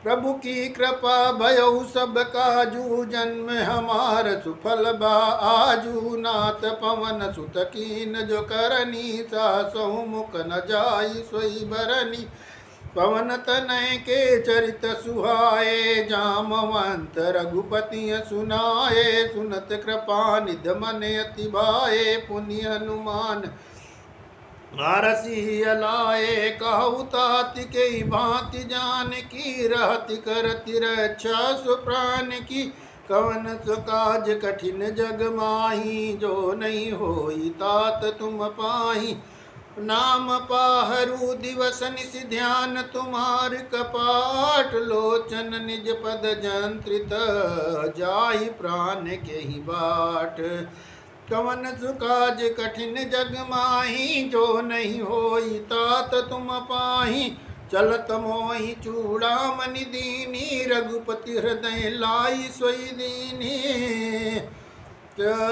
प्रभु की कृपा भयउ सब काजू जन्म हमार सुफल बा आजू नाथ पवन सुत कीन जो करनी सासु मुख न जाई सोई बरनी पवन तनय के चरित सुहाए जामवंत रघुपति सुनाए सुनत कृपा निध मन अति भाए पुण्य हनुमान आरसी अलाए कहु ताति के भांति जान की रहति करति रक्षा सुप्राण की कवन सो काज कठिन जग माही जो नहीं होई तात तुम पाही नाम पाहरू दिवस निस ध्यान तुम्हार कपाट लोचन निज पद जंत्रित जाहि प्राण के ही बाट कवन सुकाज कठिन जग माही जो नहीं होई तात तुम पाही चलत मोहि चूड़ामणि दीनी रघुपति हृदय लाई सोई दीनी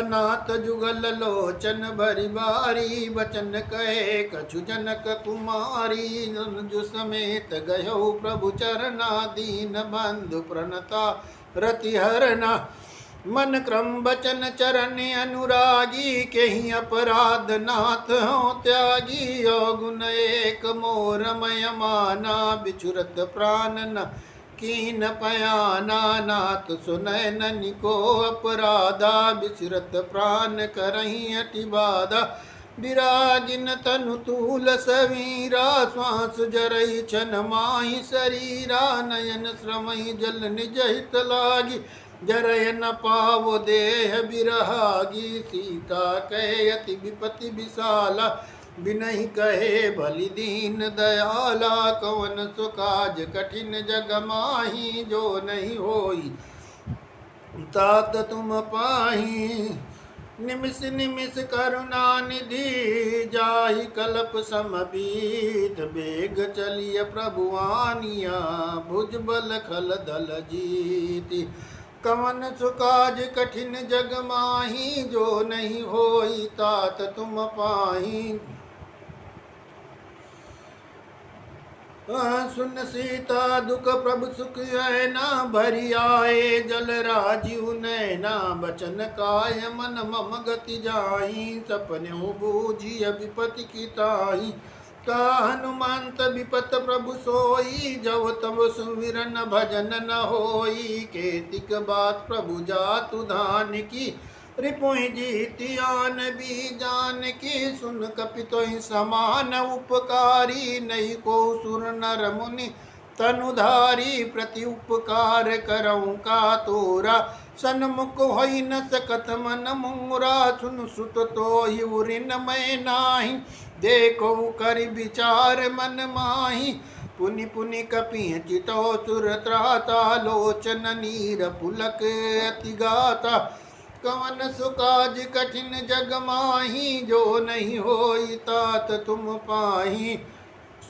नाथ जुगल लोचन भरी बारी बचन कहे कछु जनक कुमारी जो समेत गयो प्रभु चरना दीन बंधु प्रणता रति हरना मन क्रम बचन चरण अनुरागी के ही अपराध नाथ हो त्यागी यो गुण एक मोर मय माना बिछुरत प्राण न कीन पयाना नाथ सुनय ननिको अपराधा बिछुरत प्राण करही अति बाधा विरागिन तनु तूल सवीरा श्वास जरई छन माही शरीरा नयन श्रमई जल निज हित लागी जरय न पावो देह बिरहागी सीता कहे अति विपति विशाला बिनहि कहे भलि दीन दयाला कवन सो काज कठिन जग माही जो नहीं होई तात तुम पाही निमिष निमिष करुणा निधि जाहि कल्प समबीत बेग चलिय प्रभुआनिया भुजबल खल दल जीति कवन सुकाज कठिन जग माही जो नहीं होई तात तुम पाही सुन सीता दुख प्रभु सुख ना भरी आए जल राजीव नैना बचन काय मन मम गति जाई सपने बूझी विपति की ताई का हनुमंत विपत प्रभु सोई जव तब सुमिरन भजन न होई केतिक बात प्रभु जातु धान की रिपुहि जीतियान भी जान की सुन कपितो समान उपकारी नहीं को सुर नर मुनि तनुधारी प्रति उपकार करऊँ का तोरा सन्मुख होई न सकत मन मोरा सुन सुत तो ऋण मैं नाही देखो कर विचार मन माही पुनि पुनि कपि चितो सुर त्राता लोचन नीर पुलक अति गाता कवन सुकाज कठिन जग माही जो नहीं होई तात तुम पाही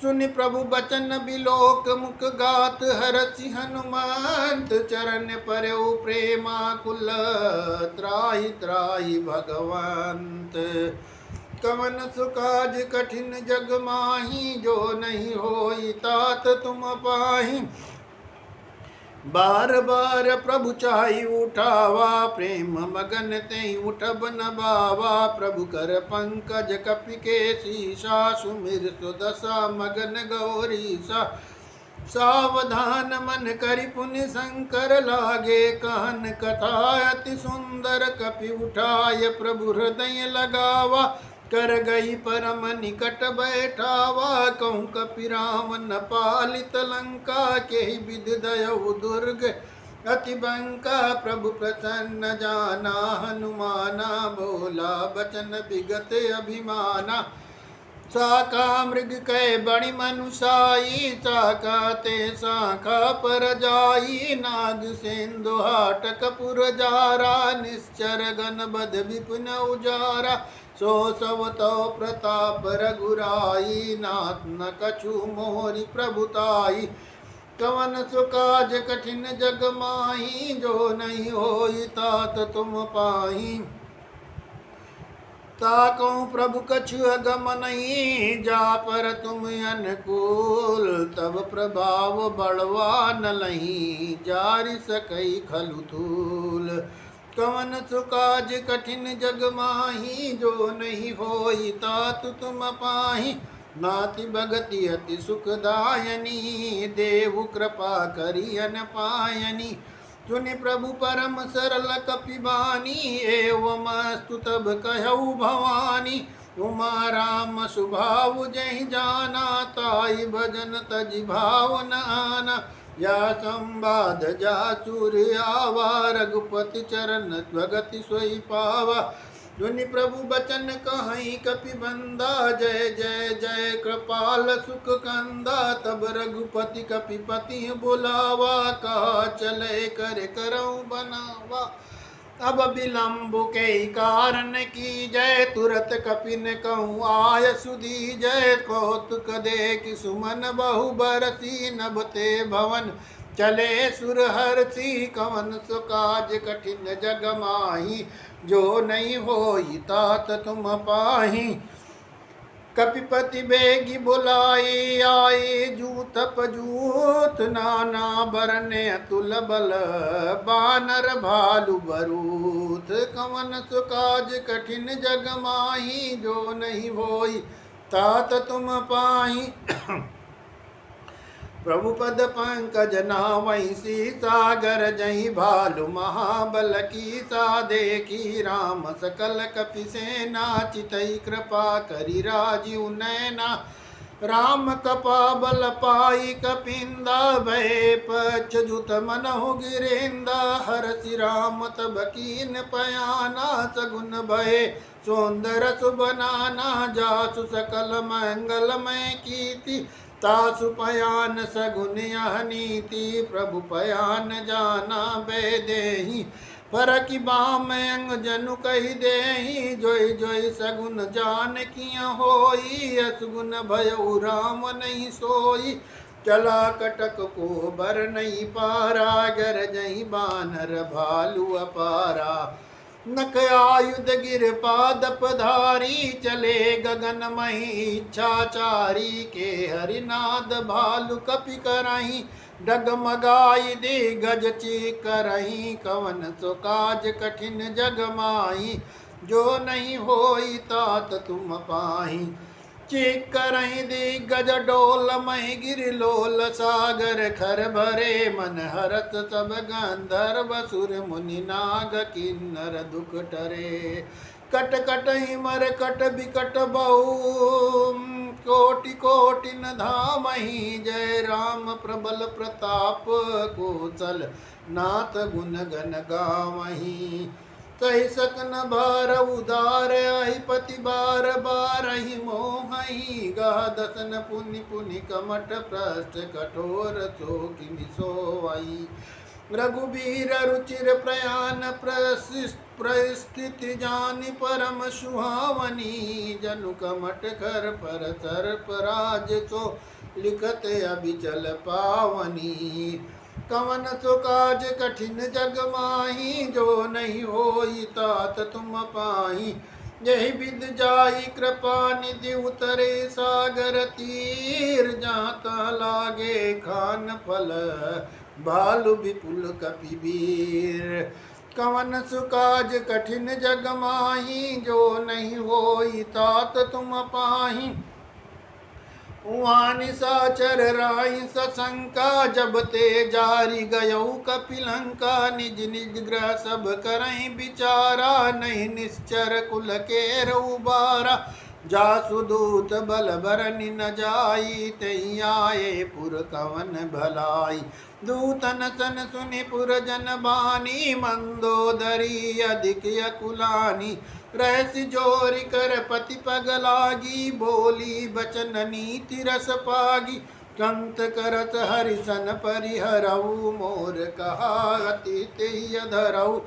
सुनि प्रभु बचन बिलोक मुख गात हरसि हनुमंत चरण परउ प्रेमाकुल त्राहि त्राहि भगवंत। कवन सुकाज कठिन जग माही जो नहीं होई तात तुम पाही। बार बार प्रभु चाहि उठावा प्रेम मगन ते उठब न बावा। प्रभु कर पंकज कपि के शीशा सुमिर सुदशा मगन गौरीसा। सावधान मन करि पुनि शंकर लागे कहन कथा अति सुंदर। कपि उठाय प्रभु हृदय लगावा कर गई परम निकट बैठावा। कहूँ कपि राम न पालित लंका के विधि दयऊ दुर्ग अति बंका। प्रभु प्रसन्न जाना हनुमाना बोला बचन विगत अभिमाना। साका मृग कै बड़ी मनुषाई साका ते शाखा पर जाई। नाग सेंदु हाटक पुर जारा निश्चर गण बध विपिन उजारा। सो सब तो प्रताप रघुराई नाथ न कछु मोहरि प्रभुताई। कवन सुकाज कठिन जग माही जो नहीं होई तात तुम पाही। ताकौ प्रभु कछु अगम नहीं जा पर तुम अनुकूल। तब प्रभाव बढ़वा न लही जारि सकई खलु थूल। कवन सुकाज कठिन जग माही जो नहीं होई तात तुम पाही। नाति भगति अति सुखदायनी देव कृपा करियन पायनी। सुनि प्रभु परम सरल कपिबानी एवं अस्तु तब कहऊ भवानी। उमा राम सुभाव जहि जाना ताई भजन तजि भाव न आना। या संवाद जा सूर्य आवा रघुपति चरण भगति सोई पावा। सुनि प्रभु बचन कहीं कपि बंदा जय जय जय कृपाल सुख कंदा। तब रघुपति कपिपति बुलावा कहा चले कर करऊं बनावा। अब विलंब के कारण की जय तुरत कपिन कहूँ आय सुधी जय। कौतुक देख सुमन बहु बरसी नभते भवन चले सुरहर्षि। कवन सुकाज कठिन जग माही जो नहीं होई तात तुम पाही। कपिपति बेगी बुलाए आए जूत पजूत नाना बरने अतुल बल बानर भालु बरूथ। कवन सुकाज कठिन जग माही जो नहीं होई तात तुम पाही। प्रभु पद पंकज नावई सागर जही भालु महाबल की सा देखी। राम सकल कपि सेना चितई कृपा करी राजीव नैना। राम कपा बल पाई कपिंदा भय पच्छुत मनहु गिरेंदा। हरसि राम तब कीन पयाना सगुन भय सौंदर सुबनाना। जासु सकल मंगलमय कीर्ति तासु पयान सगुन यह नीति। प्रभु पयान जाना बेदेही फरकि बाम अंग जनु कही देही। जोई जोई सगुन जान किया होई असगुन भयउ राम नहीं सोई। चला कटक को बर नहीं पारा गर जही बानर भालु अपारा। नक आयुध गिर पादप धारी चले गगन मही इच्छाचारी। के हरिनाद भालु कपि करही डगमगाई दे गज चीक करही। कवन सुकाज कठिन जग माही जो नहीं होई तात तुम पाही। चीक करही दे गज डोल मही गिर लोल सागर खर भरे। मन हरत सब गंधर्व सुर मुनि नाग किन्नर दुख टरे। कट कट हिमर कट बिकट बहु कोटि कोटि न धामहि। जय राम प्रबल प्रताप कोसल नाथ गुण गण गावहि। कही सकन भार उदार अहिपति बार बारहि मोहि। गह दसन पुनि पुनि कमठ पृष्ठ कठोर तो किमि सोई। रघुबीर रुचिर प्रयाण परिस्थिति जानि परम सुहावनी। जनु कमट कर पर सर्प राज सो लिखत अभिचल पावनी। कवन सो काज कठिन जग माही जो नहीं होई तात तुम पाही। यही विद जाई कृपा निधि उतरे सागर तीर। जाता लागे खान फल भालु विपुल कपिवीर। कवन सुकाज कठिन जग माही जो नहीं होई तात तुम पाही। निशाचर राई सशंका जब ते जारी गयौ कपिलंका। निज निज ग्रह सब करई विचारा नहीं निश्चर कुल के उबारा। जासु दूत बल बरनि न जाई तई आए पुर कवन भलाई। दूतन सन सुनि पुर जन बानी मंदोदरी अधिक यकुलानी। रहसि जोरि कर पति पग लागी बोली बचन नीति रस पागी। कंत करत हरिसन परिहरऊ मोर कहा अति तेय धरऊ।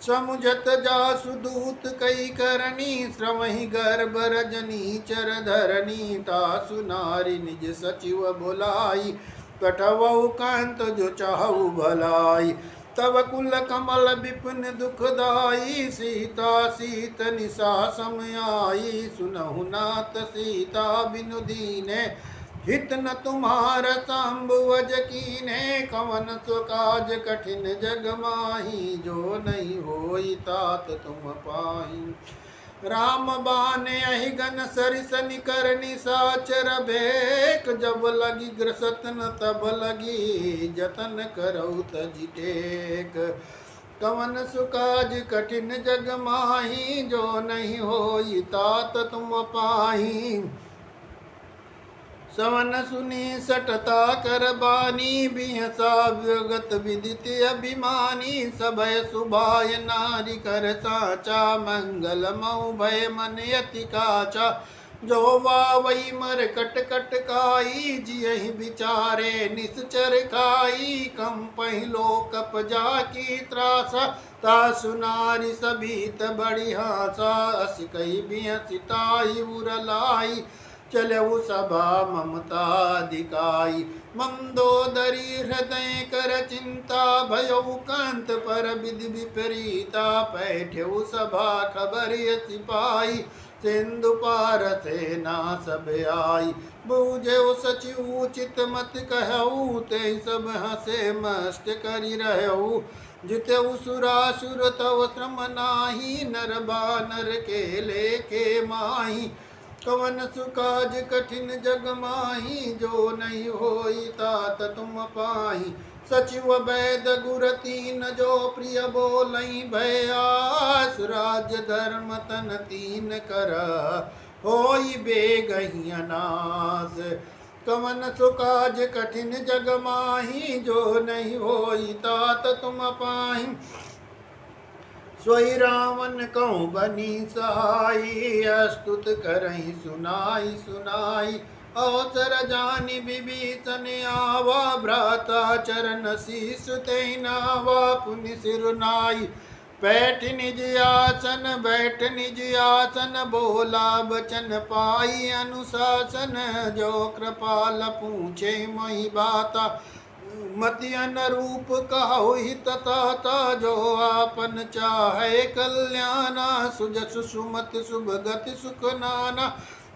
समुझत जासु दूत कई करनी श्रमहि गर्भ रजनी चर धरनी। तासु नारी निज सचिव बुलाई कटवऊ कांत जो चाहु भलाई। तब कुल कमल विपिन दुखदाई सीता सीत निशा समयाई। सुनहु नाथ सीता बिनु दीने हित न तुम्हार सांबुवज कीने। कवन सो काज कठिन जग माही जो नहीं होई तात तुम पाही। राम बान अहिगन सरिस निकर निशाचर भेक। जब लगी ग्रसतन तब लगी जतन करऊ तजि टेक। कवन सुकाज कठिन जग माही जो नहीं होई तात तुम पाही। सवन सुनी सटता कर बानी बिहसा विगत विदित अभिमानी। सभय सुभाय नारी कर साचा मंगल मऊ भय मन यति काचा। जो वावई मर कट कट काई जियहि विचारे निश्चर खाई। कम पहिलो कप जाकी त्रासा तासु नारी सभीत बड़ी हासा। अस कई बिहसिताई उरलाई चलऊ सभा ममता दिकाई। मंदोदरी हृदय कर चिंता भयऊ कांत पर विधि विपरीता। बैठऊ सभा खबर सिपाही सिंधु पार सेना सब आई। बूझऊ सचिव चित मत कहऊ ते सब हसे मस्त करी रहऊ। जितऊ सुरासुर तव श्रम नाही नर बानर के लेके माही। कवन सुकाज कठिन जग माही जो नहीं होई तात तुम पाही। सचिव वैद गुर तीन जो प्रिय बोलई भयास। राज्य धर्म तन तीन कर होई बेगहि अनास। कवन सुकाज कठिन जग माही जो नहीं होई तात तुम पाही। सोई रावण कहूँ बनी सहाई अस्तुत करही सुनाई सुनाई। अवसर जानी विभीषण आवा भ्राता चरण शीस तेहि नावा। पुनि सिरुनाई बैठ निज आसन बोला बचन पाई अनुशासन। जो कृपाल पूछे मही बाता मति अनुरूप कहो हित ताता। जो आपन चाहे कल्याणा सुजसु सुमत शुभ गति सुख नाना।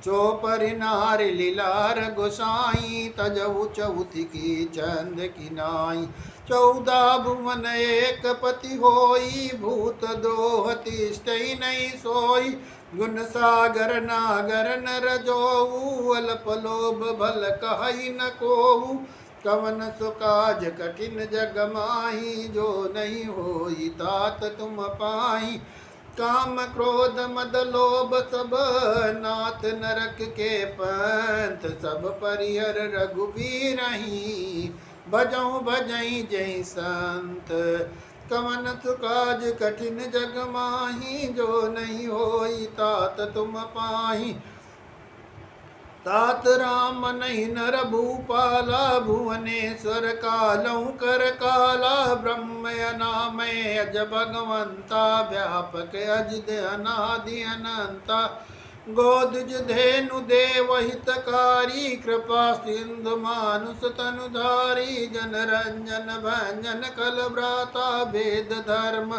चो परिनार लीलार गोसाई तजऊ चौथि की चंद की नाई। 14 भुवन एक पति होई भूत द्रोह तिष्ठई नहीं सोई। गुण सागर नागर नर जोऊ अल्प लोभ भल कहई न कोऊ। कवन सुकाज कठिन जग माही जो नहीं होई तात तुम पाही। काम क्रोध मद लोभ सब नाथ नरक के पंथ। सब परिहर रघुबीरहि भजऊ भजई जय संत। कवन सुकाज कठिन जग माही जो नहीं होई तात तुम पाही। तात राम नहीं नर भूपाला भुवनेश्वर कालौ कर काला ब्रह्म अनामय अज भगवंता व्यापक अजिद अनादि अनंता गोदुज धेनु देव हितकारी कृपा सिंधु मानुष तनुधारी जन रंजन भंजन कल भ्राता भेद धर्म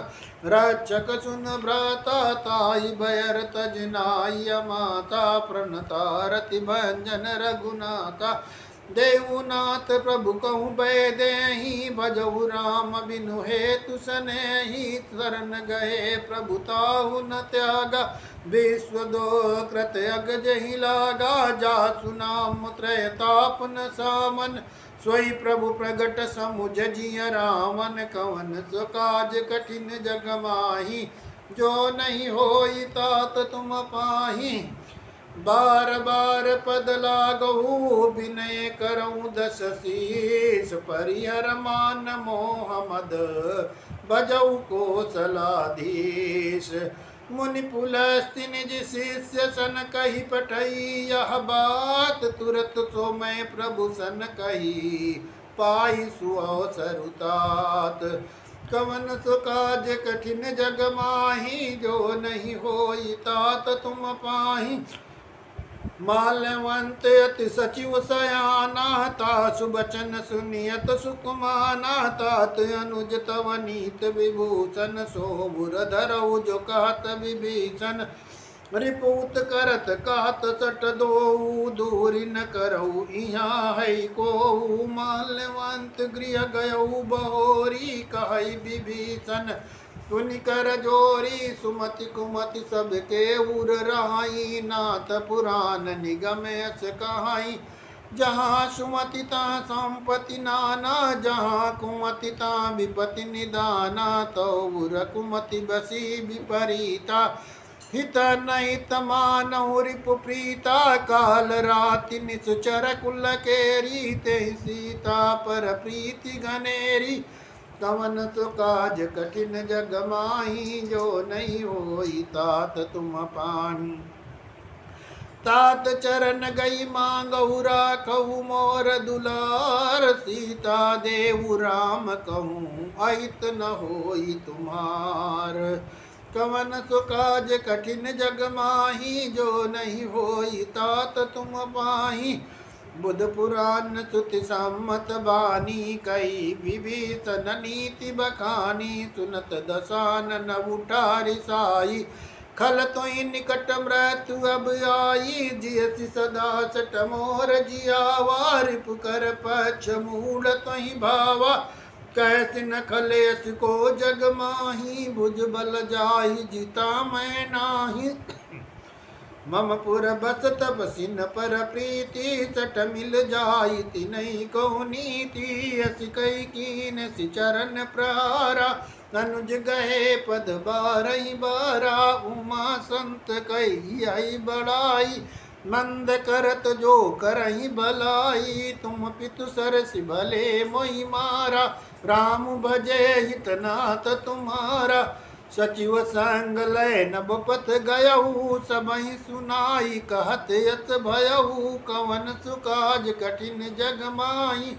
रक्षक सुन भ्राता ताई भयर तजनाय माता प्रणता रति भंजन रघुनाथा देवनाथ प्रभु कहूँ बै देहि भजहु राम बिनु हेतु सनेहि शरण गए प्रभु ताहु न त्यागा विश्व दो कृत अग जहि लागा जासु नाम त्रयताप न सामन सोई प्रभु प्रगट समुझ जिय रावण कवन सो काज कठिन जग माही जो नहीं होई तात तुम पाही बार बार पद लागहु विनय करऊँ दस शीस परिहर मान मोह मद बजऊ कोसलाधीश मुनि पुलस्ति निज शिष्य सन कही पठई यह बात तुरत सो मैं प्रभु सन कही पाई सुअवसरुतात कवन सो काज कठिन जग माही जो नहीं होई तात तुम पाही माल्यवंत अति सचिव सयाना तासु बचन सुनियत सुकुमाना तात अनुज तव नीत विभूषण सोमुर धरऊ जो कहत विभीषण रिपूत करत कहत सट दो दूरी न करऊ इहाँ है को माल्यवंत गृह गयऊ बहोरी कहई विभीषण पुनि कर जोरी सुमति कुमति सबके उर रहाई नाथ पुराण निगम अस कहाई जहाँ सुमति तहाँ संपत्ति नाना जहाँ कुमति तहाँ विपति निदाना तो उर कुमति बसी विपरीता हित नहित मानहु रिपु प्रीता काल राति निसुचर कुल केरी ते सीता पर प्रीति घनेरी कवन सो काज कठिन जग माही जो नहीं होई तात तुम पाही तात चरण गई मांगहु राखहु मोर दुलार सीता देहु राम कहूँ अहित न होई तुम्हार कवन सो काज कठिन जग माही जो नहीं होई तात तुम पाही बुध पुराण सुति सम्मत बानी कई विभीषण नीति बखानी सुनत दसानन उठारि साई खल तोई निकट मृत्यु अब आई जियसि सदा सट मोर जियावा रिपु कर पक्ष मूल तोई भावा कैसे न खलेस को जग माही भुज बल जाहि जिता मैं नाही मम पुर बस तपसिन पर प्रीति सट मिल जाई तिनहि को नीति असि कई कीन सि चरण प्रहारा अनुज गए पद बारहि बारा उमा संत कही आई बड़ाई मंद करत जो करहि भलाई तुम पितु सरसि भले मोहि मारा राम भजे हितनाथ तुम्हारा सचिव संग लय नबपत गयऊ सबहि सुनाई कहत यत भयऊ कवन सुकाज कठिन जग माही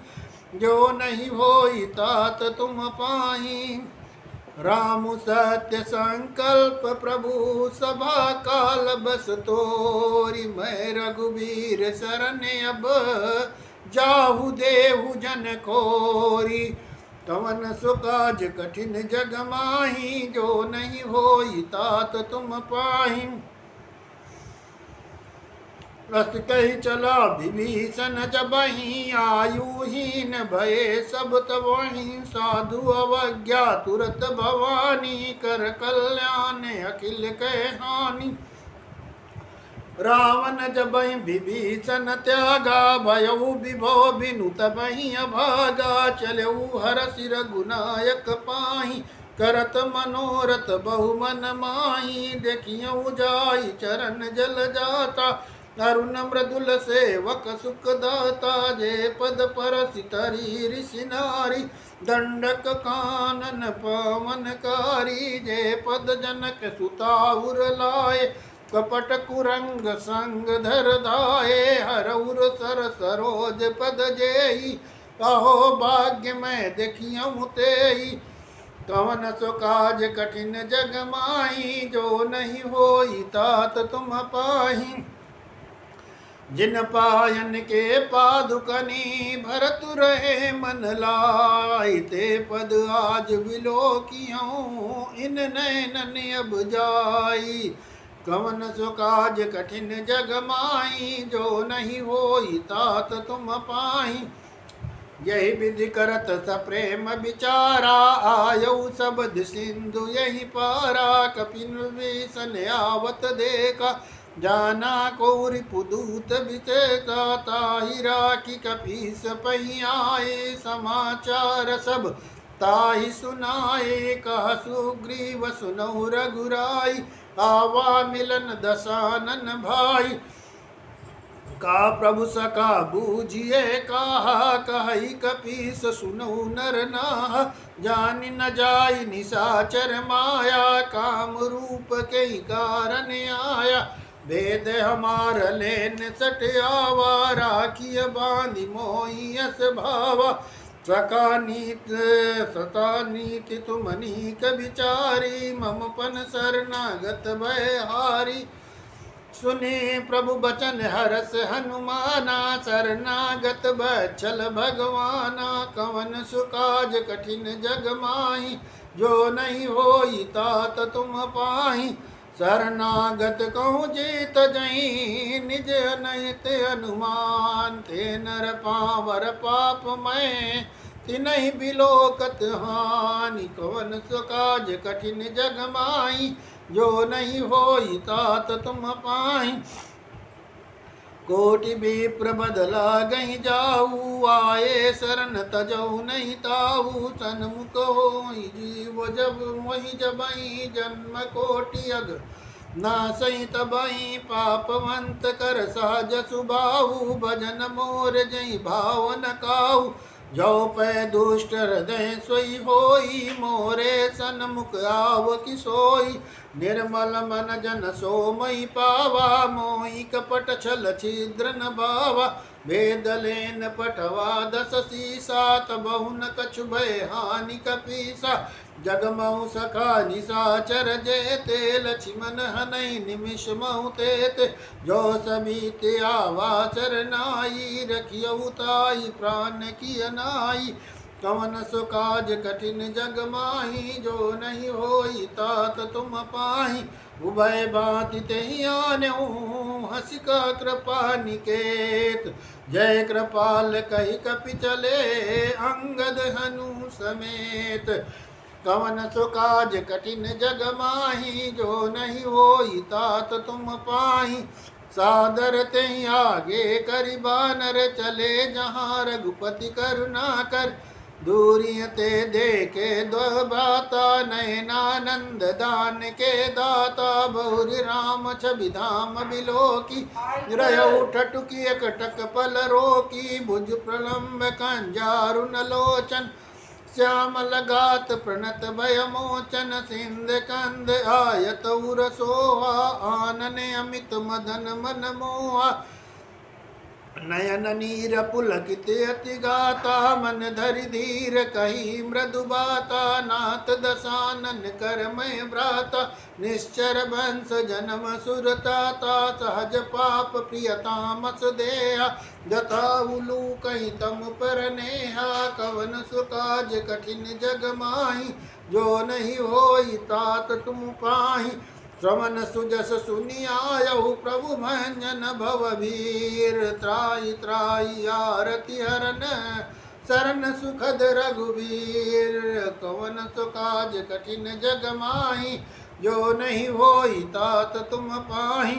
जो नहीं होई तात तुम पाही राम सत्य संकल्प प्रभु सभा काल बस तोरी मैं रघुबीर शरण अब जाहु देहु जन कोरी कवन सुकाज कठिन जग माही जो नहीं होई तात तुम पाही रस कही चला विभीषण जबहि आयुहीन भये सब तबहि साधु अवज्ञा तुरत भवानी कर कल्याण अखिल कह हानि रावण जबहि विभीषण त्यागा भयउ विभो बिनु तबहि अभागा चलऊ हरसि रघुनायक पाहि करत मनोरथ बहु मन माही देखियऊ जाई चरण जल जाता अरुण मृदुल सेवक सुख दाता जे पद परसि तरी ऋषि नारी दंडक कानन पवनकारी जे पद जनक सुताउर लाए कपट कुरंग संग धर धाये, हरउर सर सरोज पद जेई, कहो भाग्य मैं देखियऊ तेई। कवन सो काज कठिन जग माही, जो नहीं होई तात तुम पाही। जिन पायन के पादुकनी, भरत रहे मन लाई, ते पद आज विलोकियों, इन नैनन अब जाई। कवन सो काज कठिन जग माही, जो नहीं होई तात तुम पाही। यही विधि करत सप्रेम विचारा, आयऊ सबद सिंधु यही पारा। कपिन विषन आवत देखा, जाना कौरि पुदूत विचेता। ताहि राखी कपीस पहियाए, समाचार सब ताहि सुनाए। कह सुग्रीव सुनहु रघुराई, आवा मिलन दशानन भाई। का प्रभु सका बूझिए कहा, कही कपीस सुनऊ नर नाह। जानि न जाई निशाचर माया, काम रूप के कारण आया। भेद हमार लेन सट आवा, राखिय बांधि मोहियस भावा। सका नीति तुम नीक विचारी, मम पन शरणागत भयहारी। सुने प्रभु बचन हरस हनुमाना, शरणागत बच्छल भगवाना। कवन सुकाज कठिन जग माही, जो नहीं होई तात तुम पाही। शरणागत कहूँ जीत जहीं, निज अनहित अनुमान। ते नर पावर पाप मैं, तिनहि बिलोकत हानि। कवन सुकाज कठिन जग माही, जो नहीं होई तात तुम पाही। कोटि विप्र बदला गई जाऊ, आए शरण तजऊ नहीं ताऊ। सन्मुख होई जीव जब वही जबई, जन्म कोटि अग नासई तबई। पापवंत कर सहज सुबाहु, भजन मोर जई भावन काहू। जो पै दुष्ट हृदय सोई होई, मोरे सन्मुख आव किसोई। निर्मल मन जन सोमई पावा, मोहि कपट छल छिद्र न भावा। भेद लेन पटवा दस सीसा, तबहु न कछु भय हानि कपीसा। जगमऊ सखा निशाचर जेते, लक्ष्मण हनई निमिष महु तेते। जो समीत आवा चरनाई, रखियऊ ताई प्राण की अनाई। कवन सुकाज कठिन जग माही, जो नहीं होई तात तुम पाही। उभय भांति तेहि आन्यऊ, हसिका कृपा निकेत। जय कृपाल कहि कपि चले, अंगद हनु समेत। कवन सुकाज कठिन जग माही, जो नहीं होई तात तुम पाही। सादर तेहि आगे करि बानर चले, जहाँ रघुपति करुणा कर। दूरिय ते देखे दो बाता, नयनानंद दान के दाता। बहुरी राम छवि धाम बिलोकी, रयऊ ठटुकी एकटक पल रोकी। भुज प्रलम्ब कंजारुन लोचन, श्यामल गात प्रणत भय मोचन। सिंध कंद आयत उर सोहा, आनन अमित मदन मन मोहा। नयन नीर पुलकित अति गाता, मन धरि धीर कही मृदु बाता। नाथ दशानन कर मैं भ्राता, निश्चर वंश जन्म सुरताता। सहज पाप प्रियतामस देहा, जथा उलू कहीं तम पर नेहा। कवन सुकाज कठिन जग माही, जो नहीं होई तात तुम पाही। श्रवण सुजस सुनि आयहु, प्रभु भंजन भवभीर। त्राहि त्राहि आरति हरन, शरण सुखद रघुवीर। कवन सुकाज कठिन जग माही, जो नहीं होई तात तुम पाही।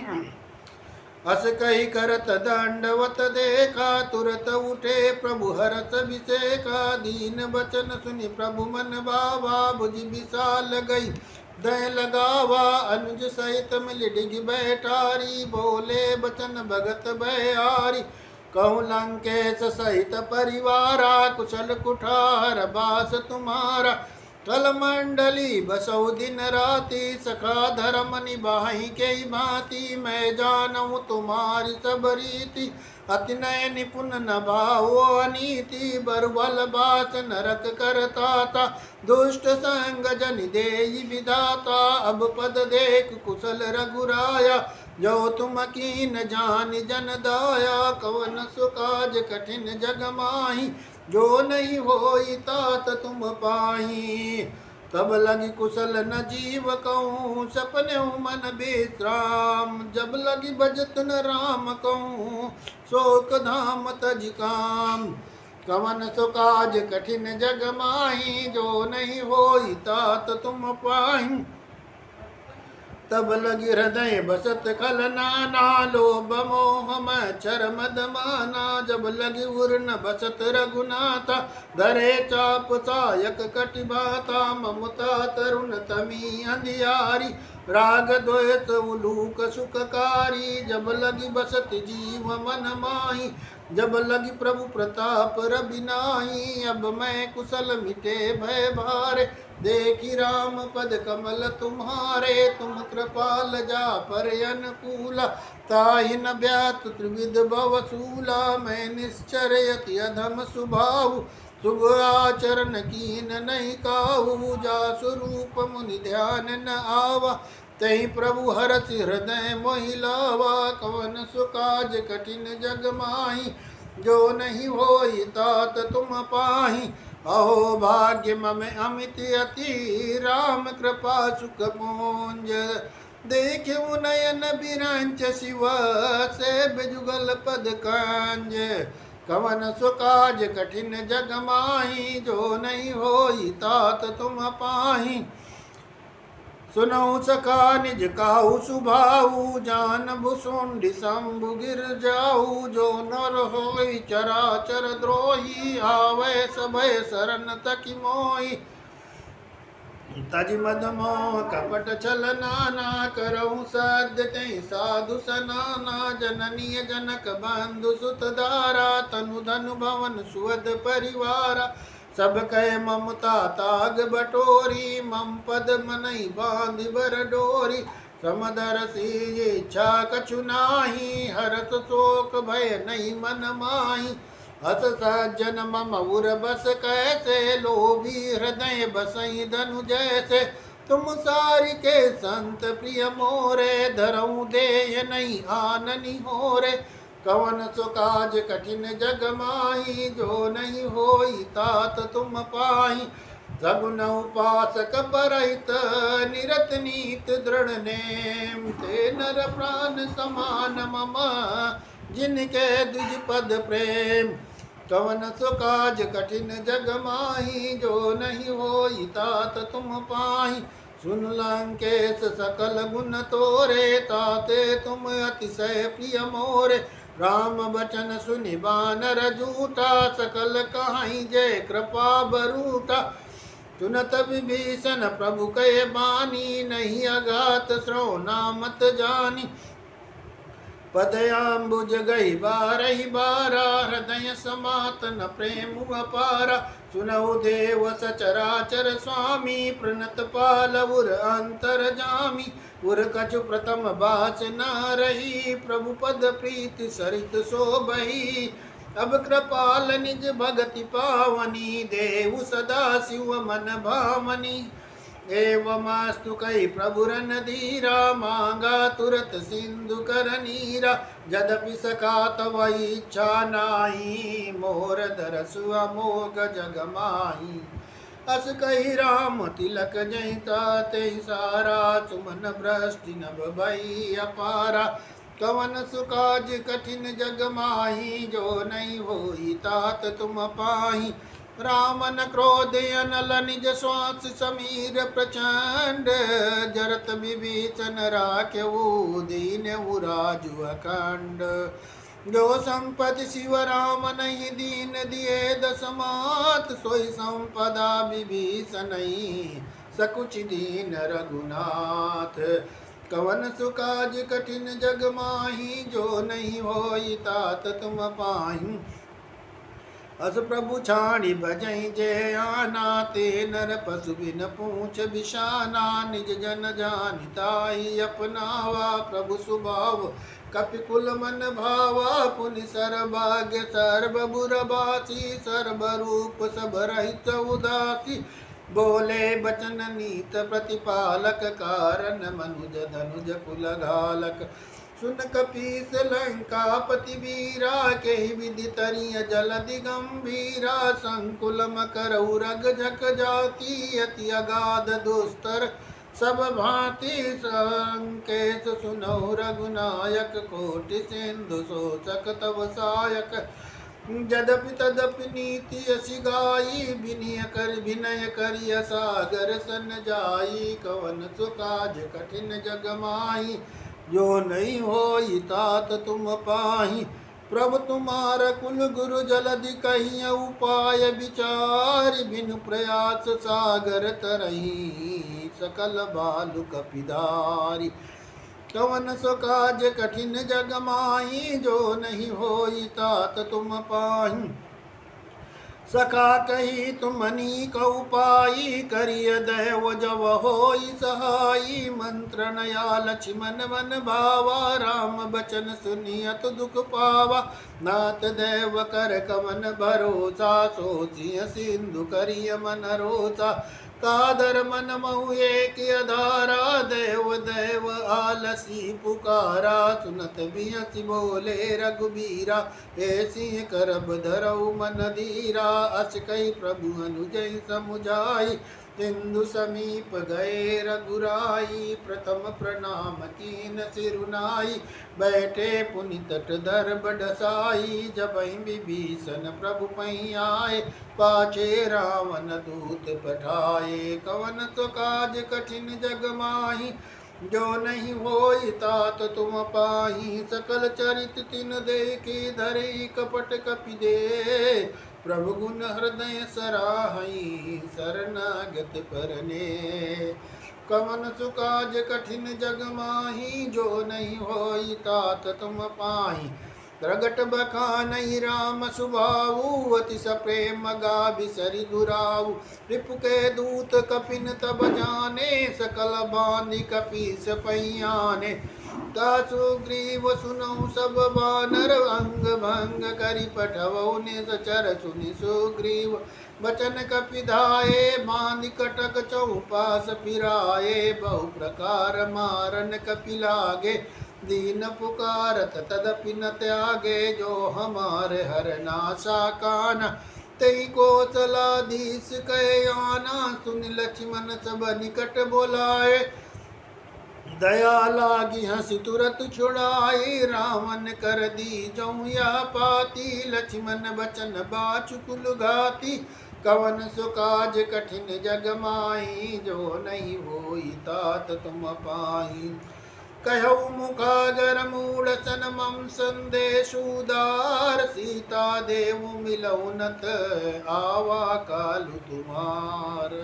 अस कही करत दंडवत देखा, तुरत उठे प्रभु हरत विसेका। दीन बचन सुनि प्रभु मन भावा, भुज विशाल गई दय लगावा। अनुज सहित मिल डिग बैठारी, बोले बचन भगत बयारी। कहूँ लंकेश सहित परिवारा, कुशल कुठार बास तुम्हारा। कल मंडली बसौ दिन राति, सखा धर्म निभाई के भांति। मैं जानूं तुम्हारी सब रीति, अति नय निपुण न भावो अनीति। बरबल बात नरक करता था, दुष्ट संग जन देई विधाता। अब पद देख कुशल रघुराया, जो तुम कीन जान जन दाया। कवन सुकाज कठिन जग माही, जो नहीं होई तात तुम पाही। तब लगी कुशल न जीव कहूँ, सपने मन विश्राम। जब लगी भजत न राम कहूँ, शोक धाम तज काम। कवन सो काज कठिन जग माही, जो नहीं होई तात तुम पाही। तब लगी हृदय बसत खल नाना, लोभ मोह मच्छर मद माना। जब लगी उर्न बसत रघुनाथा, धरे चाप सायक कटिबाता। ममता तरुण तमी अंधियारी, राग द्वेष उलूक सुखकारी। जब लगी बसत जीव मन माही, जब लगी प्रभु प्रताप रबिनाही। अब मैं कुशल मिटे भय भारे, देखी राम पद कमल तुम्हारे। तुम कृपाल जा पर अनुकूला, ताहि न ब्यात त्रिविध भवसूला। मैं निश्चर यति अधम सुभाव, शुभ आचरण कीन नहीं काहू। जा स्वरूप मुनि ध्यान न आवा, तहि प्रभु हरसि हृदय मोहि लावा। कवन सुकाज कठिन जग माही, जो नहीं होई तात तुम पाही। अहो भाग्य मम अमित अति, राम कृपा सुख पुंज। देखियो नयन बिरंच शिव, से बिजुगल पद कांज। कवन सुकाज कठिन जग माही, जो नहीं होई तात तुम पाही। सुनऊ सखा निज काहू सुभाऊ, जान भुसुंडी शंभु गिर जाऊ। जो नर होई चराचर द्रोही, आवे सभय शरण तकी मोही। तज मद मोह कपट छल नाना, करऊँ साध्य तहि साधु सनाना। जननीय जनक बंधु सुत दारा, तनु धनु भवन सुवद परिवारा। सब कह ममता ताग बटोरी, मम पद मनई बांधि बर डोरी। समदर सी इच्छा कछु नाही, हरत शोक भय नहीं मन माही। हस सज्जन मम उर बस कैसे, लोभी हृदय बसई धनु जैसे। तुम सारी के संत प्रिय मोरे, धरऊँ देय नहीं आननी होरे। कवन सो काज कठिन जग माही, जो नहीं होई तात तुम पाही। सगुन उपासक परहित, निरत नीत दृढ़ नेम। ते नर प्राण समान मम, जिनके द्विज पद प्रेम। कवन सो काज कठिन जग माही, जो नहीं होई तात तुम पाही। सुन लंकेश सकल गुण तोरे, ताते तुम अतिशय प्रिय मोरे। राम बचन सुनि बानर जूटा, सकल कहाई जय कृपा बरूटा। सुनत विभीषण प्रभु कहे बानी, नहीं अघात श्रवणा मत जानी। पदयांबुज गई बारहि बारा, हृदय समातन प्रेम अपारा। सुनहु देव सचराचर स्वामी, प्रणत पाल उर अंतर जामी। उर कछु प्रथम बाच न रही, प्रभु पद प्रीति सरित शोभई। अब कृपाल निज भगति पावनी, देव सदा शिव मन भावनी। एवमास्तु कई प्रभु रन धीरा, मांगा तुरत सिंधु कर नीरा। यद्यपि सखा तव इच्छा नाई, मोर दरसु अमोघ जग माही। अस कही राम तिलक जयता, ते सारा सुमन भ्रष्टि नभ भई अपारा। कवन सुकाज कठिन जग माही, जो नहीं होई तात तुम पाही। राम न क्रोध अनल निज श्वास समीर प्रचंड, जरत विभीषण राख्यऊ दीन उराजु अखंड। जो संपत्ति शिव राम नहीं दीन दिए दसमात, सोई संपदा विभीषण सकुच दीन रघुनाथ। कवन सुकाज कठिन जग माही, जो नहीं होई तात तुम पाही। अस प्रभु छाणी भजई जे आना, ते नर पशु बिन पूछ बिशाना। निज जन जानिताई अपनावा, प्रभु सुभाव कपिकुल मन भावा। पुनि सर्वभाग्य सर्वबुरबासी, सर्वरूप सब रहित उदासी। बोले बचन नीत प्रतिपालक, कारण मनुज धनुज कुल घालक। सुन कपीस लंकापति वीरा, केहि विधि तरिय जलधि गंभीरा। संकुल मकर उरग झक जाति, अति अगाध दुस्तर सब भांति। संकेत सुनहु रघुनायक, कोटि सिंधु शोषक तव सायक। यद्यपि तदपि नीति यशि गाई, विनय करिय सागर सन जाई। कवन सु काज कठिन जग माही, जो नहीं होई तात तुम पाही। प्रभु तुम्हार कुल गुरु जलधि कही, उपाय विचार बिनु प्रयास सागर तरही। सकल बालु कपिधारी, कवन सो काज कठिन जग माही। जो नहीं होई तात तुम पाही, सखा कही तुमनी कौ पाई। करिय दैव जब होई सहाई, मंत्र नया लक्ष्मण मन भावा। राम बचन सुनियत दुख पावा, नाथ देव कर कवन भरोसा। सोचिय सिंधु करिय मन रोसा, कादर मन महु एक अधारा। देव देव आलसी पुकारा, सुनत बियसि बोले रघुबीरा। ऐसी करब धरऊ मन धीरा, अस कई प्रभु अनुजय समुझाई। सिंधु समीप गए रघुराई, प्रथम प्रणाम कीन सिरुनाई। बैठे पुनि तट धर बडसाई, जबहि विभीषण प्रभु पई आए। पाछे रावण दूत पठाए, कवन सो काज कठिन जग माही। जो नहीं होई तात तुम पाही, सकल चरित तिन देखी धरि। कपट कपि दे प्रभु गुण हृदय सराहई। शरणागत परने, कवन सु काज कठिन जग माही। जो नहीं होई तात तुम पाही, प्रगट बखानई राम सुभाऊ। अति सप्रेम गा बिसरि दुराऊ। रिपु के दूत कपिन तब जाने, सकल बांधि कपीस पैयाने। ता सुग्रीव सुनऊ सब बानर, अंग भंग करि पठवऊ निश्चर। सुनि सुग्रीव बचन कपिधाये, बांधि कटक चौपास फिराए। बहु प्रकार मारन कपि लागे, दीन पुकारत तदपि न त्यागे। जो हमारे हर नासा काना, तई कौशलाधीश कहे आना। सुन लक्ष्मण सब निकट बोलाए, दया लागी हंसी तुरत छुड़ाई। रावण कर दी जऊँ या पाती, लक्ष्मण बचन बाचु कुल घाती। कवन सो काज कठिन जग माही, जो नहीं होई तात तुम पाही। कहऊ मुखागर मूढ़ सन मम संदेशुदार। सीता देव मिलऊ नत आवा कालु तुम्हार।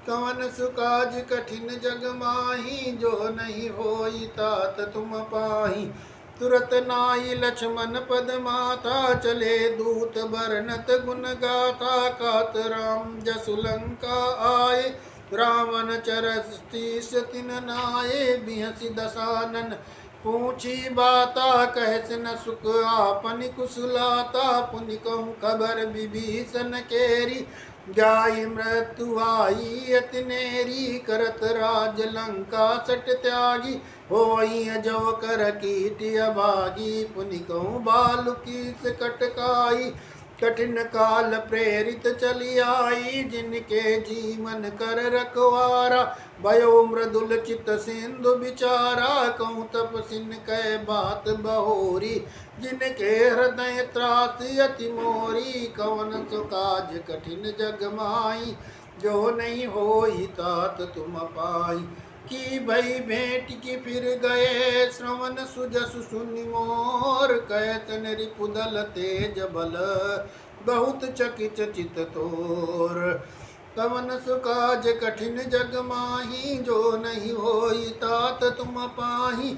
कवन सु काज कठिन जग माही, जो नहीं होई तात तुम पाही। तुरत नाई लक्ष्मण पद माता, चले दूत बरनत गुण गाथा। कात राम जसु लंका आए, रावण चरस्तीस तिन नाये। बिहसि दसानन पूछी बाता, कहस न सुख आपन कुशलाता। पुनि कहूँ खबर विभीषण केरी, जाई मृत्यु आई अतिनेरी। करत राज लंका सट त्यागी, होई जो कर कीटी अभागी। पुनि कहूँ बालु कीस कटकाई, कठिन काल प्रेरित चली आई। जिनके जीवन कर रखवारा, भयो मृदुल चित सिंधु बिचारा। कहूँ तपसिन कै बात बहोरी, जिनके हृदय त्रास अति मोरी। कवन सो काज कठिन जग माही, जो नहीं होई तात तुम पाई। की भई भेंट की फिर गए, श्रवण सुजसु सुनि मोर। कहतन रिपुदल तेज बल, बहुत चकित चित तोर। कवन सु काज कठिन जग माही, जो नहीं होई तात तुम पाही।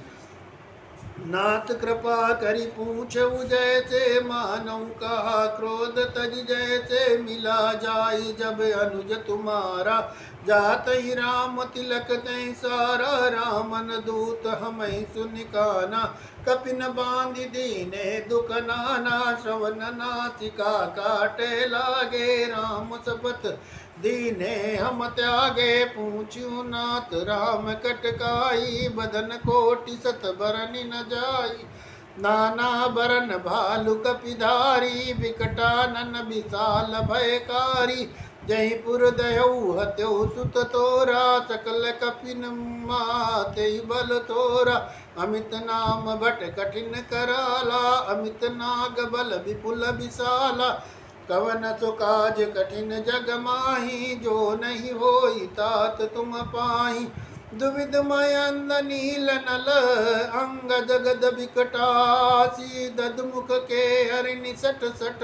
नाथ कृपा करी पूछऊ जैसे मानव कहा क्रोध तज जैसे मिला जाई जब अनुज तुम्हारा जात ही राम तिलक तय सारा रामन दूत हमें सुनिकाना कपिन बांधि दीने दुख नाना श्रवण नासिका काटे लागे राम सपथ दीने हम त्यागे पूछ्यू नाथ राम कटकाई बदन कोटि सत बरनि न जाई नाना बरन भालु कपिधारी विकटानन विशाल भयकारी जयपुर दयऊ हत्यो सुत तोरा सकल कपिन माते बल तोरा अमित नाम भट कठिन कराला अमित नाग बल विपुल विशाला कवन सो काज कठिन जग माही जो नहीं होई तात तुम पाई दुविध मयंद नील नल अंगद गद विकटासी ददमुख के हरिणि सट सट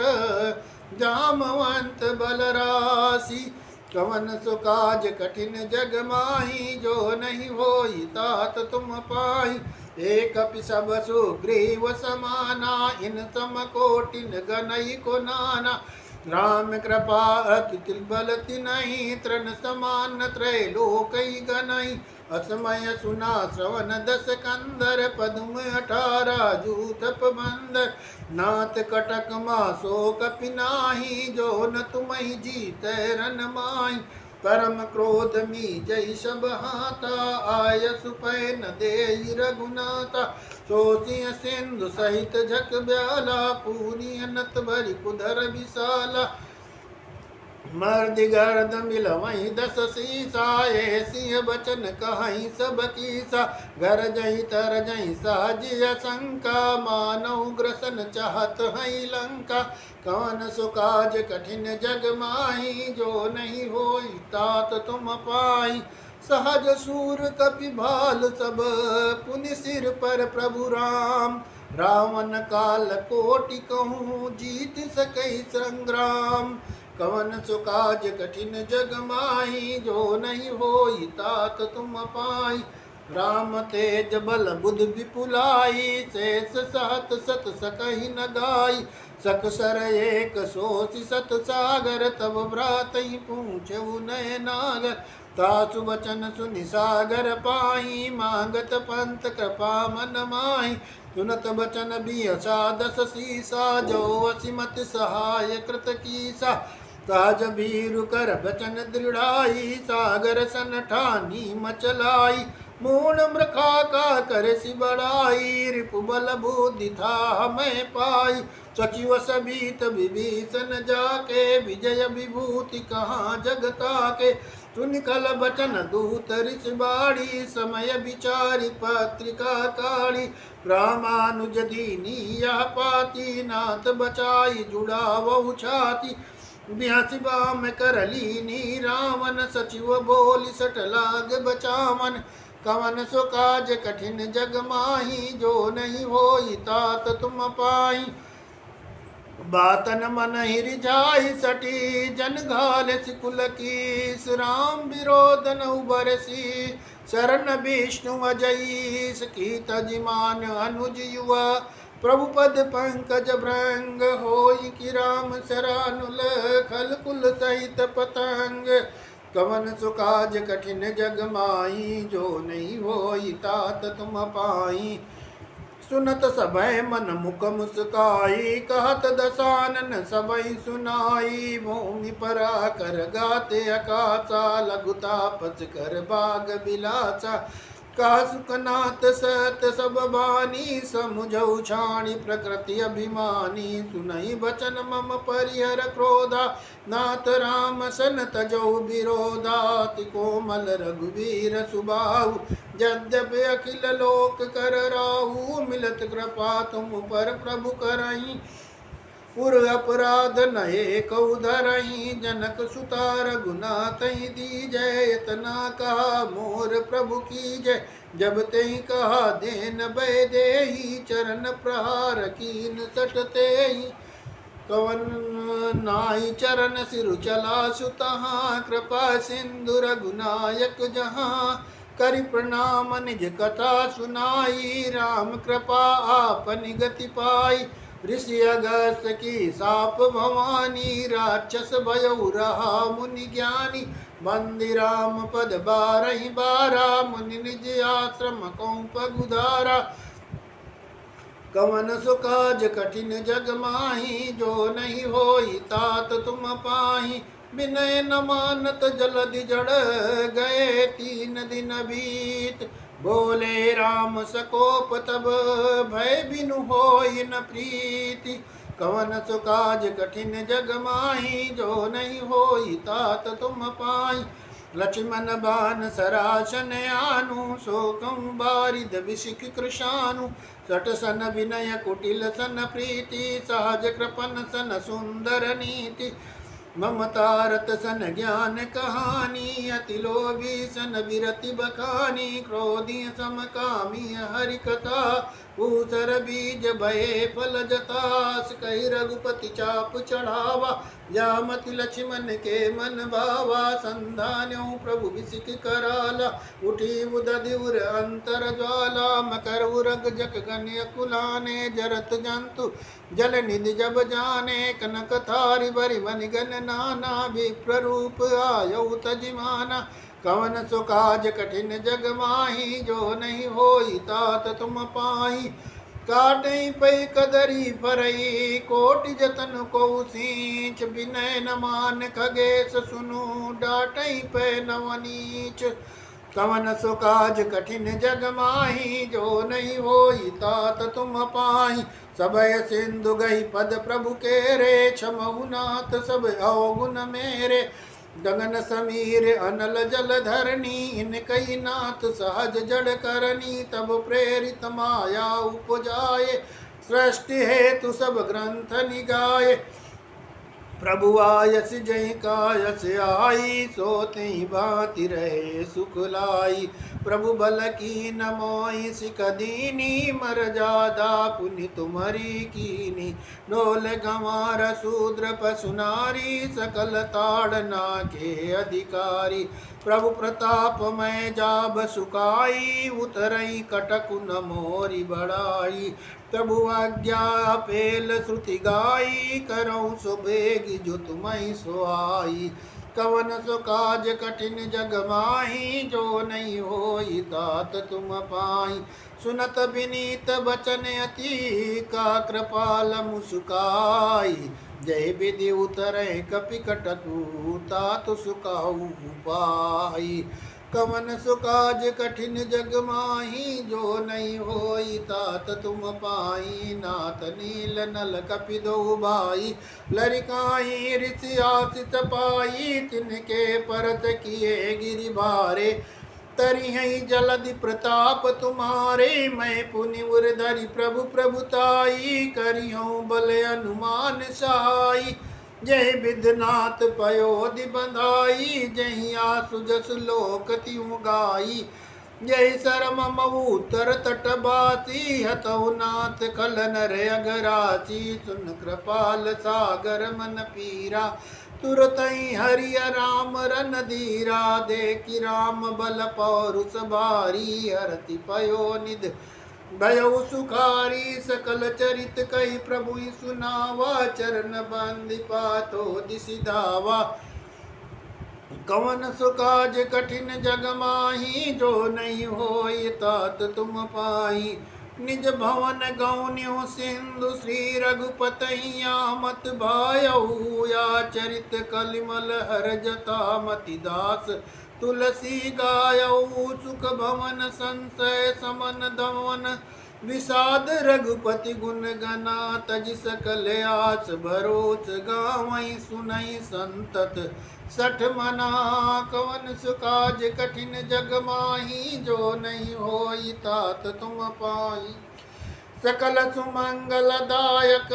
जामवंत बलरासी कवन सो काज कठिन जग माही जो नहीं होई तात तुम पाई एक सब सुग्रीव समाना इन सम कोटिन गनई को नाना राम कृपा अति बल तिनहि तृण समान त्रैलोकई गनई असमय सुना श्रवण दस कंदर पद्म 18 जूथप बंदर नाथ कटक मासो कपिनाही जो न तुम्हि जीत रन माई परम क्रोध मी जय सब हाथा आय सुपै न दे रघुनाथा सोसिय सिंधु सहित झक ब्याला पूरी नत भरि कुधर विशाला मर्द गर्द मिल वही 10 सीसा ऐसी बचन कहीं सब कीसा घर जही तर जही साजिया शंका मानव ग्रसन चाहत है लंका कौन सुकाज कठिन जग माही जो नहीं होई तात तुम पाई सहज सूर कपि भाल सब पुनि सिर पर प्रभु राम रावण काल कोटि कहूँ जीत सकई संग्राम कवन सुकाज कठिन जग माही जो नहीं होई तात तुम पाई राम तेज बल बुध विपुलाई शेष सहत सत सकहि न गाई सकसर एक सोसि सत सागर तब भ्रातहि पूछऊ नय नागर तासु वचन सुनि सागर पाई मांगत पंत कृपा मन माही सुनत बचन बियसा 10 सीसा जो असिमत सहाय कृत कीसा ताज भीरु कर बचन दृढ़ाई सागर सन ठानी मचलाई मूण मृखा का कर सी बड़ाई रिपु बल बुद्धि था हमें पाई सचिव सबीत विभीषण जाके विजय विभूति कहाँ जगता के सुन कल बचन दूत ऋष बाड़ी समय विचारी पत्रिका काढ़ी रामानुज दीनी यह पाती नाथ बचाई जुड़ावहु छाती बिहासी बाम कर लीनी रावण सचिव बोली सट लाग बचावन कवन सो काज कठिन जग माही जो नहीं होई तात तुम पाई बातन मन हिर जाई सटी जन घाल सिकुल कीस राम विरोध न उबरसी शरण विष्णु अजयी सकीत जिमान अनुज युवा प्रभु पद पंकज भृंग होई कि राम शरानुल खल कुल सहित पतंग कवन सुकाज कठिन जग माई जो नहीं होई तात तुम पाई सुनत सबय मन मुख मुस्काई कहत दसानन सबई सुनाई भूमि परा कर गाते अकासा लघुतापस कर बाग बिलासा का सुखनाथ सत सब बानी समुझौ छाणी प्रकृति अभिमानी सुनई बचन मम परिहर क्रोधा नाथ राम सन तजौ विरोधाति कोमल रघुवीर सुबाहु यद्यपि अखिल लोक कर राहु मिलत कृपा तुम पर प्रभु करई पुर अपराध नये कौ धरई जनक सुता रघुनाथ दीजय इतना कहा मोर प्रभु की जय जब तेहि कहा देन बै देहि चरण प्रहार कीन सट तेहि कवन नाई चरण सिरु चला सुतहा कृपा सिंधु रघुनायक जहाँ करि प्रणाम निज कथा सुनाई, राम कृपा आपनि गति पाई। ऋषि अगस्त की साप भवानी, राक्षस भयउ रहा मुनि ज्ञानी। बंदी राम पद बारहि बारा, मुनि निज आश्रम कौं पगुधारा। कवन सो काज कठिन जग माही, जो नहीं होई तात तुम पाही। विनय न मानत जलधि जड़ गए, 3 दिन बीत। बोले राम सकोप तब, भय बिनु होई न प्रीति। कवन सो काज कठिन जग माही, जो नहीं होई तात तुम पाई। लक्ष्मण बान सरासन आनु, शोकं बारिद विशिख कृशानु। सट सन विनय कुटिल सन प्रीति, सहज कृपन सन सुंदर नीति। ममतारत सन ज्ञान कहानी, अति लोभी सन विरति बखानी। क्रोधी समकामी हरि कथा, ऊसर बीज भये फल जतास। कही रघुपति चाप चढ़ावा, जामति लक्ष्मण के मन भावा। संधान्यो प्रभु विसिक कराला, उठी उदधि उर अंतर ज्वाला। मकर उरग जक गण्य कुलाने, जरत जंतु जल निधि जब जाने। कनक थारी बरि बनि गन नाना, विप्र रूप आयौ तजिमाना। कवन सो काज कठिन जग माही, जो नहीं होई तात तुम पाही। काटई पै कदरी फरई, कोटि जतन को सींच। विनय न मान खगेश सुनु, डाटई पै नवनीच। कवन सो काज कठिन जग माही, जो नहीं होई तात तुम पाही। सबय सिंधु गई पद प्रभु केरे, क्षमहु नाथ सब अवगुण मेरे। गगन समीर अनल जल धरनी, इनकई नाथ सहज जड़ करनी। तब प्रेरित माया उपजाए, सृष्टि हेतु सब ग्रंथ निगाए। प्रभु आयस जय कायस आई, सोते भांति रहे सुख लाई। प्रभु बल की न मोई सिख दीनी, मर जादा पुनि तुम्हारी कीनी। डोल गंवार शूद्र पशु नारी, सकल ताड़ना के अधिकारी। प्रभु प्रताप मैं जाब सुकाई, उतरई कटकु न मोरी बड़ाई। प्रभु आज्ञा पेल श्रुति गाई, करऊँ सो बेगी जो तुम्हें सो आई। कवन सो काज कठिन जग माही, जो नहीं होई तात तुम पाई। सुनत विनीत बचन अति, का कृपाल मुस्काई। जय विधि उतरे कपि कटकु, तात सुकाऊ पाई। कवन सो काज कठिन जग माही, जो नहीं होई तात तुम पाई। नाथ नील नल कपि दो भाई, लरिकाई ऋषि आशिष पाई। तिनके परत किए गिरि भारे, तरि हई जलधि प्रताप तुम्हारे। मैं पुनि उर धरि प्रभु प्रभुताई, करिहूँ बल अनुमान सहाई। जय विधनाथ पयोधि बंधाई, जय आसु जस लोक त्यों गाई। जय सरम मऊतर तटबासी, हतौ नाथ खल नर अगरासी। सुन कृपाल सागर मन पीरा, तुरतई हरिय राम रन धीरा। देखि राम बल पौरुष भारी, हरति पयो निध भयउ सुखारी। सकल चरित कही प्रभु सुनावा, चरण बंदि पातो दिसि धावा। कवन सो काज कठिन जग माही, जो नहीं होई तात तुम पाई। निज भवन गौन्यो सिंधु, श्री रघुपतैया मत भायऊ। या चरित कलिमल हर जता मति दास, तुलसी गायऊ। सुख भवन संशय समन दमन, विषाद रघुपति गुण गना। तज सकल आस भरोस, गावई सुनई संतत सठ मना। कवन सो काज कठिन जग माही, जो नहीं होई तात तुम पाई। सकल सुमंगल दायक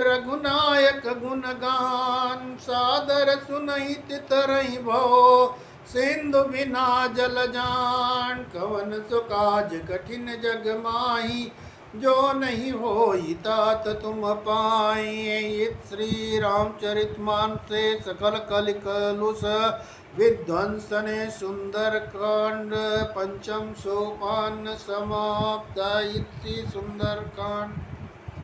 रघुनायक गुण गान, सादर सुनहित तरहि भो, सिंधु बिना जल जान। कवन सो काज कठिन जग माही, जो नहीं होई तात तुम पाए। इत श्री रामचरितमानस से सकल कलिकलुष विध्वंसने सुंदर कांड पंचम सोपान समाप्त। इति सुंदर कांड।